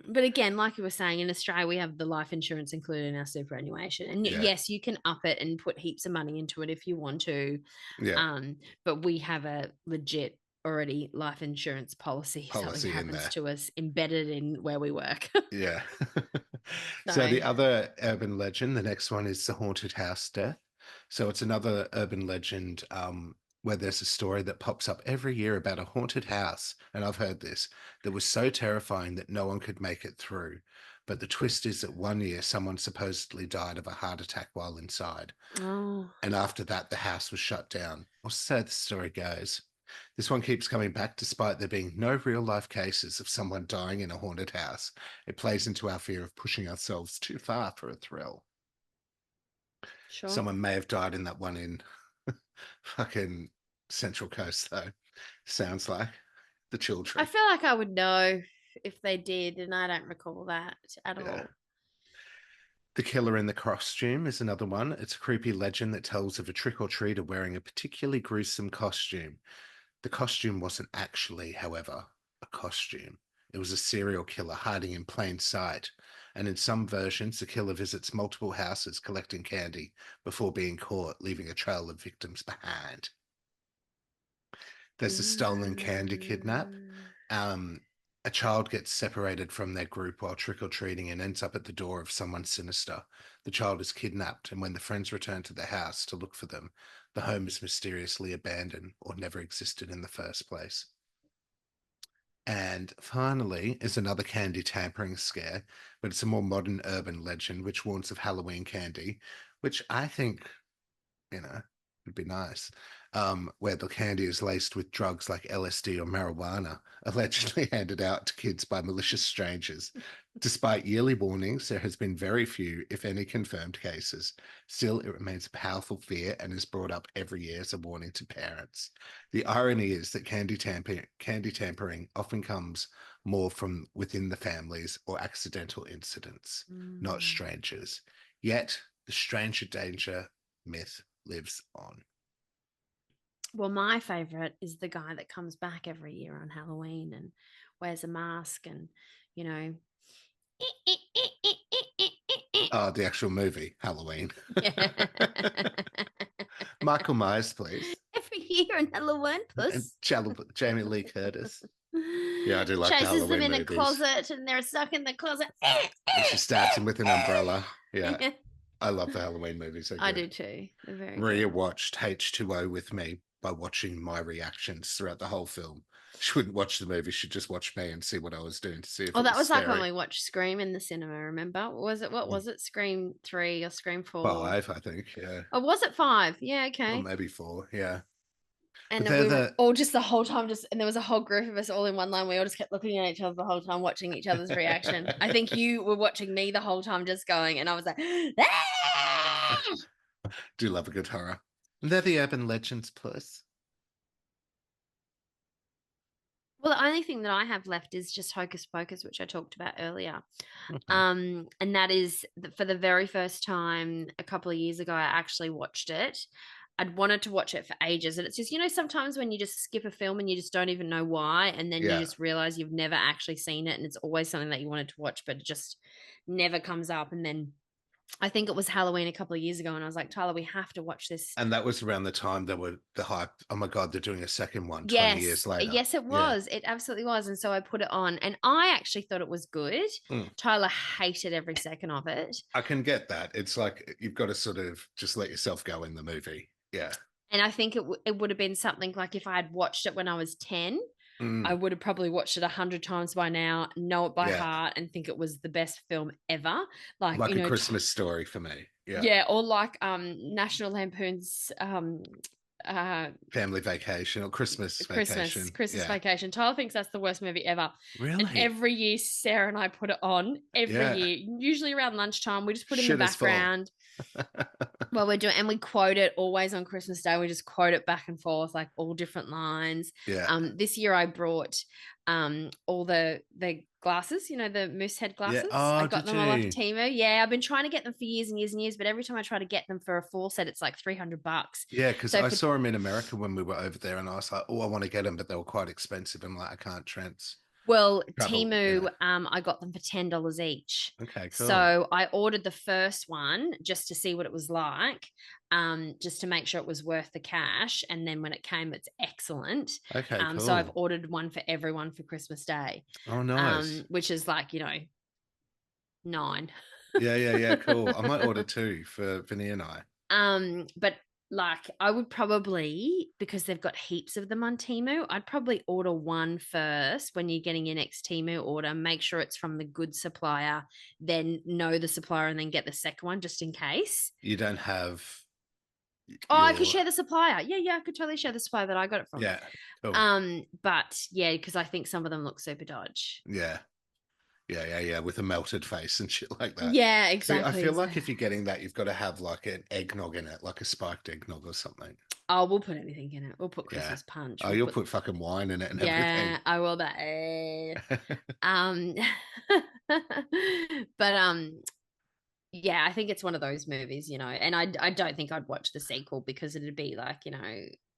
But again, like you were saying, in Australia, we have the life insurance included in our superannuation. And Yeah. yes, you can up it and put heaps of money into it if you want to. Yeah. But we have a legit already life insurance policy. Something In there. happens to us embedded in where we work. Yeah. So So- the other urban legend, the next one is the haunted house death. So it's another urban legend where there's a story that pops up every year about a haunted house, and I've heard this, that was so terrifying that no one could make it through. But the twist is that one year someone supposedly died of a heart attack while inside. Oh. And after that, the house was shut down. Or so the story goes. This one keeps coming back despite there being no real life cases of someone dying in a haunted house. It plays into our fear of pushing ourselves too far for a thrill. Sure. Someone may have died in that one in fucking Central Coast, though. Sounds like the children. I feel like I would know if they did, and I don't recall that at all. The killer in the costume is another one. It's a creepy legend that tells of a trick-or-treater wearing a particularly gruesome costume. The costume wasn't actually, however, a costume. It was a serial killer hiding in plain sight. And in some versions, the killer visits multiple houses collecting candy before being caught, leaving a trail of victims behind. There's a stolen candy kidnap. A child gets separated from their group while trick-or-treating and ends up at the door of someone sinister. The child is kidnapped, and when the friends return to the house to look for them, the home is mysteriously abandoned or never existed in the first place. And finally is another candy tampering scare, but it's a more modern urban legend which warns of Halloween candy, which I think, would be nice. Where the candy is laced with drugs like LSD or marijuana, allegedly handed out to kids by malicious strangers. Despite yearly warnings, there has been very few, if any, confirmed cases. Still, it remains a powerful fear and is brought up every year as a warning to parents. The irony is that candy tampering often comes more from within the families or accidental incidents, not strangers. Yet, the stranger danger myth lives on. Well, my favorite is the guy that comes back every year on Halloween and wears a mask and, Oh, the actual movie, Halloween. Yeah. Michael Myers, please. Every year on Halloween, And plus. Jamie Lee Curtis. Yeah, I do like the Chases them Halloween in movies. a closet and they're stuck in the closet. And she stabs him with an umbrella. Yeah. I love the Halloween movies. I do too. They're very Maria good. watched H2O with me by watching my reactions throughout the whole film. She wouldn't watch the movie. She'd just watch me and see what I was doing to see if Oh, it that was like scary. when we watched Scream in the cinema, remember? What was it? Scream 3 or Scream 4? 5, I think, yeah. Oh, was it 5? Yeah, Or okay. maybe 4, yeah. And But then they're we were the all just the whole time, and there was a whole group of us all in one line. We all just kept looking at each other the whole time, watching each other's reaction. I think you were watching me the whole time, just going, and I was like, ah! do love a good horror. They're the Urban Legends Plus. Well, the only thing that I have left is just Hocus Pocus, which I talked about earlier. Okay. And that is for the very first time a couple of years ago, I actually watched it. I'd wanted to watch it for ages. And it's just, sometimes when you just skip a film and you just don't even know why, and then you Yeah. just realize you've never actually seen it and it's always something that you wanted to watch, but it just never comes up. And then I think it was Halloween a couple of years ago, and I was like, Tyler, we have to watch this. And that was around the time there were the hype. Oh my God, they're doing a second one 20 years Yes, later. yes, it Yeah. was. It absolutely was. And so I put it on, and I actually thought it was good. Mm. Tyler hated every second of it. I can get that. It's like you've got to sort of just let yourself go in the movie. Yeah. And I think it would have been something like if I had watched it when I was 10, I Mm. would have probably watched it 100 times by now, know it by Yeah. heart, and think it was the best film ever. Like, Like a Christmas story for me. Yeah. yeah, or like National Lampoon's Family Vacation or Christmas Vacation. Christmas Yeah. Vacation. Tyler thinks that's the worst movie ever. And Really? every year, Sarah and I put it on every Yeah. year, usually around lunchtime. We just put it in the Shit is full. background while we're doing, and we quote it always on Christmas Day. We just quote it back and forth, like all different lines. Yeah. This year I brought all the glasses, the moose head Yeah. glasses. I Oh, got did them all off you? Temu. Yeah, I've been trying to get them for years and years and years, but every time I try to get them for a full set, it's like $300. Yeah, because So I for saw them in America when we were over there, and I was like, "Oh, I want to get them," but they were quite expensive. I'm like, I can't Well, travel. Temu, I got them for $10 each. Okay, cool. So I ordered the first one just to see what it was like, just to make sure it was worth the cash. And then when it came, it's excellent. Okay, So I've cool. ordered one for everyone for Christmas Day, Oh, nice. which is like, 9. Yeah, yeah, yeah, cool. I might order two for Vinny and I. But like I would probably, because they've got heaps of them on Temu, I'd probably order one first when you're getting your next Temu order. Make sure it's from the good supplier, then know the supplier, and then get the second one just in case. You don't have Oh, I could your, share the supplier. Yeah, yeah, I could totally share the supplier that I got it from. yeah, cool. But yeah, because I think some of them look super dodge. Yeah, yeah, yeah, yeah, with a melted face and shit like that. Yeah, See, I exactly. feel like if you're getting that, you've got to have like an eggnog in it, like a spiked eggnog or something. Oh, we'll put anything in it. We'll put Yeah. Christmas punch. Oh, We'll you'll put put fucking wine in it and Yeah, everything. I will that. Um but yeah, I think it's one of those movies, and I don't think I'd watch the sequel because it'd be like,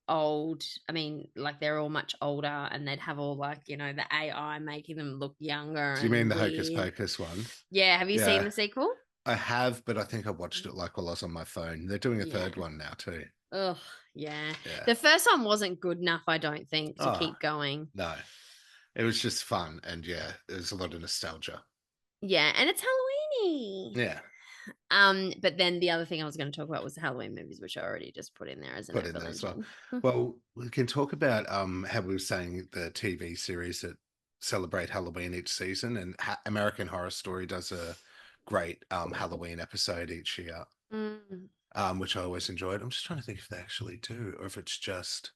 old. I mean, like they're all much older and they'd have all like, the AI making them look younger Do you mean and the Hocus weird. Pocus one? Yeah, have you seen Yeah, the sequel? I have, but I think I watched it like while I was on my phone. They're doing a Yeah. third one now too. Oh, yeah. Yeah. The first one wasn't good enough, I don't think, to Oh, keep going. no. It was just fun and yeah, there's a lot of nostalgia. Yeah, and it's Halloweeny. Yeah, But then the other thing I was going to talk about was the Halloween movies, which I already just put in there as an put in urban there as well. legend. Well, we can talk about how we were saying the TV series that celebrate Halloween each season, and American Horror Story does a great Halloween episode each year, Mm. which I always enjoyed. I'm just trying to think if they actually do, or if it's just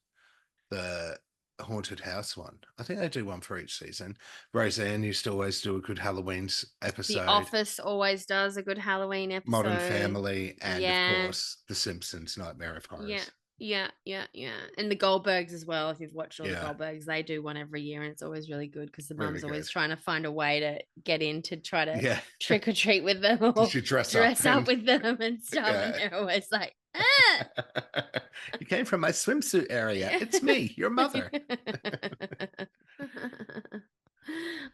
the haunted house one. I think they do one for each season. Roseanne used to always do a good Halloween The episode. Office always does a good Halloween Modern episode. Family, and of Yeah. course, The Simpsons Nightmare of Yeah. Horrors. Yeah, yeah, yeah. And the Goldbergs as well. If you've watched all the Yeah, Goldbergs, they do one every year, and it's always really good because the really mum's always good. trying to find a way to get in to try to Yeah. trick or treat with them or Did you dress up dress up with them and stuff. And yeah. they're always like, ah! You came from my swimsuit area. It's me, your mother.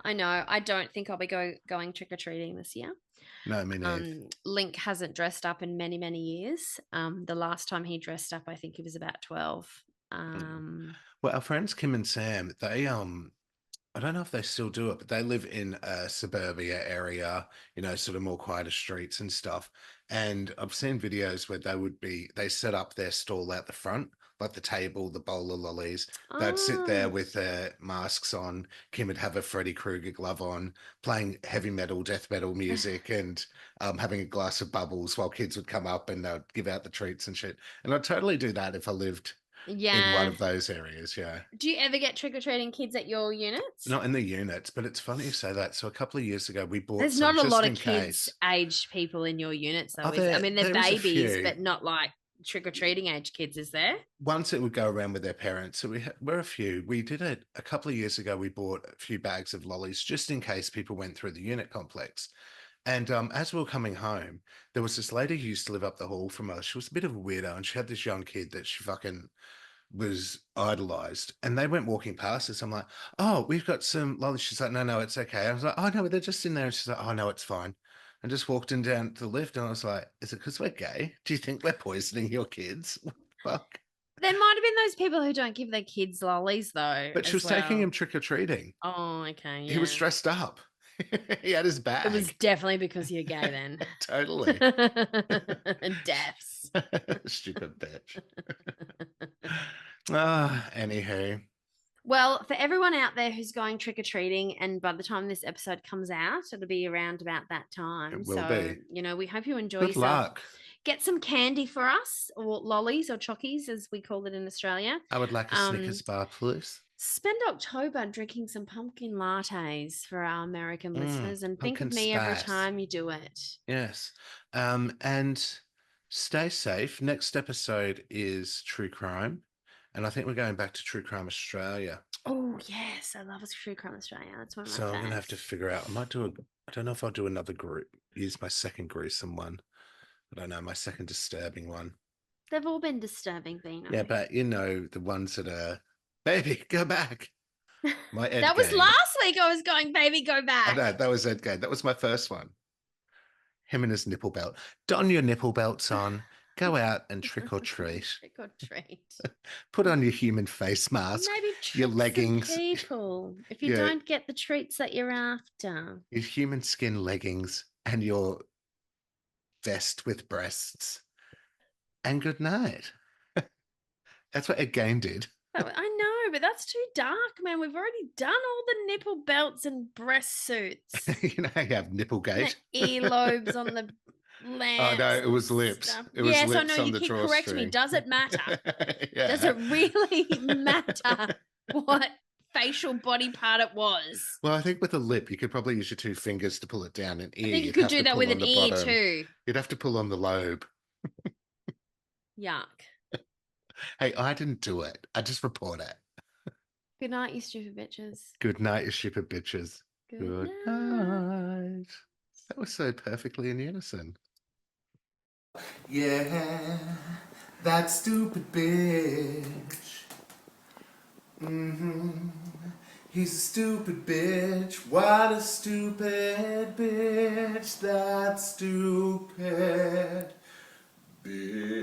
I know. I don't think I'll be going trick or treating this year. No, me neither. Link hasn't dressed up in many, many years. The last time he dressed up, I think he was about 12. Well, our friends Kim and Sam, they I don't know if they still do it, but they live in a suburbia area, sort of more quieter streets and stuff. And I've seen videos where they set up their stall out the front, like the table, the bowl of lollies. They'd sit there Oh, with their masks on. Kim would have a Freddy Krueger glove on, playing heavy metal, death metal music, and having a glass of bubbles while kids would come up and they'd give out the treats and shit. And I'd totally do that if I lived in one Yeah. of those areas. Yeah. Do you ever get trick-or-treating kids at your units? Not in the units, but it's funny you say that. So a couple of years ago, we bought There's some not a just lot of in kids case. aged people in your units, though, Oh, is I mean, they're there is a babies, few. but not like trick-or-treating age kids, is there? Once it would go around with their parents. So we're a few. We did it a couple of years ago. We bought a few bags of lollies just in case people went through the unit complex. And as we were coming home, there was this lady who used to live up the hall from us. She was a bit of a weirdo, and she had this young kid that she fucking was idolized. And they went walking past us. I'm like, "Oh, we've got some lollies." She's like, "No, no, it's okay." I was like, "Oh no, they're just in there." And she's like, "Oh no, it's fine." And just walked in down to the lift, and I was like, "Is it because we're gay? Do you think we're poisoning your kids?" What the fuck? There might have been those people who don't give their kids lollies, though, But she as was taking well. him trick or treating. Oh, okay, He was yeah. dressed up. He had his It was bag. definitely because you're gay then. Totally. Deaths. Stupid bitch. Ah, anywho, Well, for everyone out there who's going trick-or-treating, and by the time this episode comes out, it'll be around about that time. it will So, be. we hope you enjoy Good yourself. luck. Get some candy for us, or lollies or chockies, as we call it in Australia. I would like a Snickers bar, please. Spend October drinking some pumpkin lattes for our American listeners, and think of Pumpkin me every spice. time you do it. Yes. And stay safe. Next episode is True Crime. And I think we're going back to True Crime Australia. Oh, yes. I love a true crime Australia. That's one of my So I'm going to have to faves. figure out. I don't know if I'll do another group, use my second gruesome one. I don't know, my second disturbing one. They've all been disturbing, Beano. Yeah, but the ones that are, baby, go back. My Ed That was game. last week. I was going, baby, go I back. know, that was Ed game. That was my first one. Him and his nipple belt. Don your nipple belts on. Go out and trick or treat. Trick or treat. Put on your human face mask. Maybe Your trick leggings. some people if you Your, don't get the treats that you're after. your human skin leggings and your vest with breasts. And good night. That's what Ed Gain did. I know, but that's too dark, man. We've already done all the nipple belts and breast suits. You know how you have nipplegate? The earlobes on the lamps. Oh no, it was lips. Stuff. It was yes, lips I know. on You the keep correcting me. drawstring. Does it matter? Yeah. Does it really matter what facial body part it was? Well, I think with a lip, you could probably use your two fingers to pull it down. An ear, I think you you'd could have do to that pull with on an the ear bottom. too. You'd have to pull on the lobe. Yuck. Hey, I didn't do it. I just report it. Good night, you stupid bitches. Good night, you stupid bitches. Good night. That was so perfectly in unison. Yeah, that stupid bitch. He's a stupid bitch. What a stupid bitch. That stupid bitch.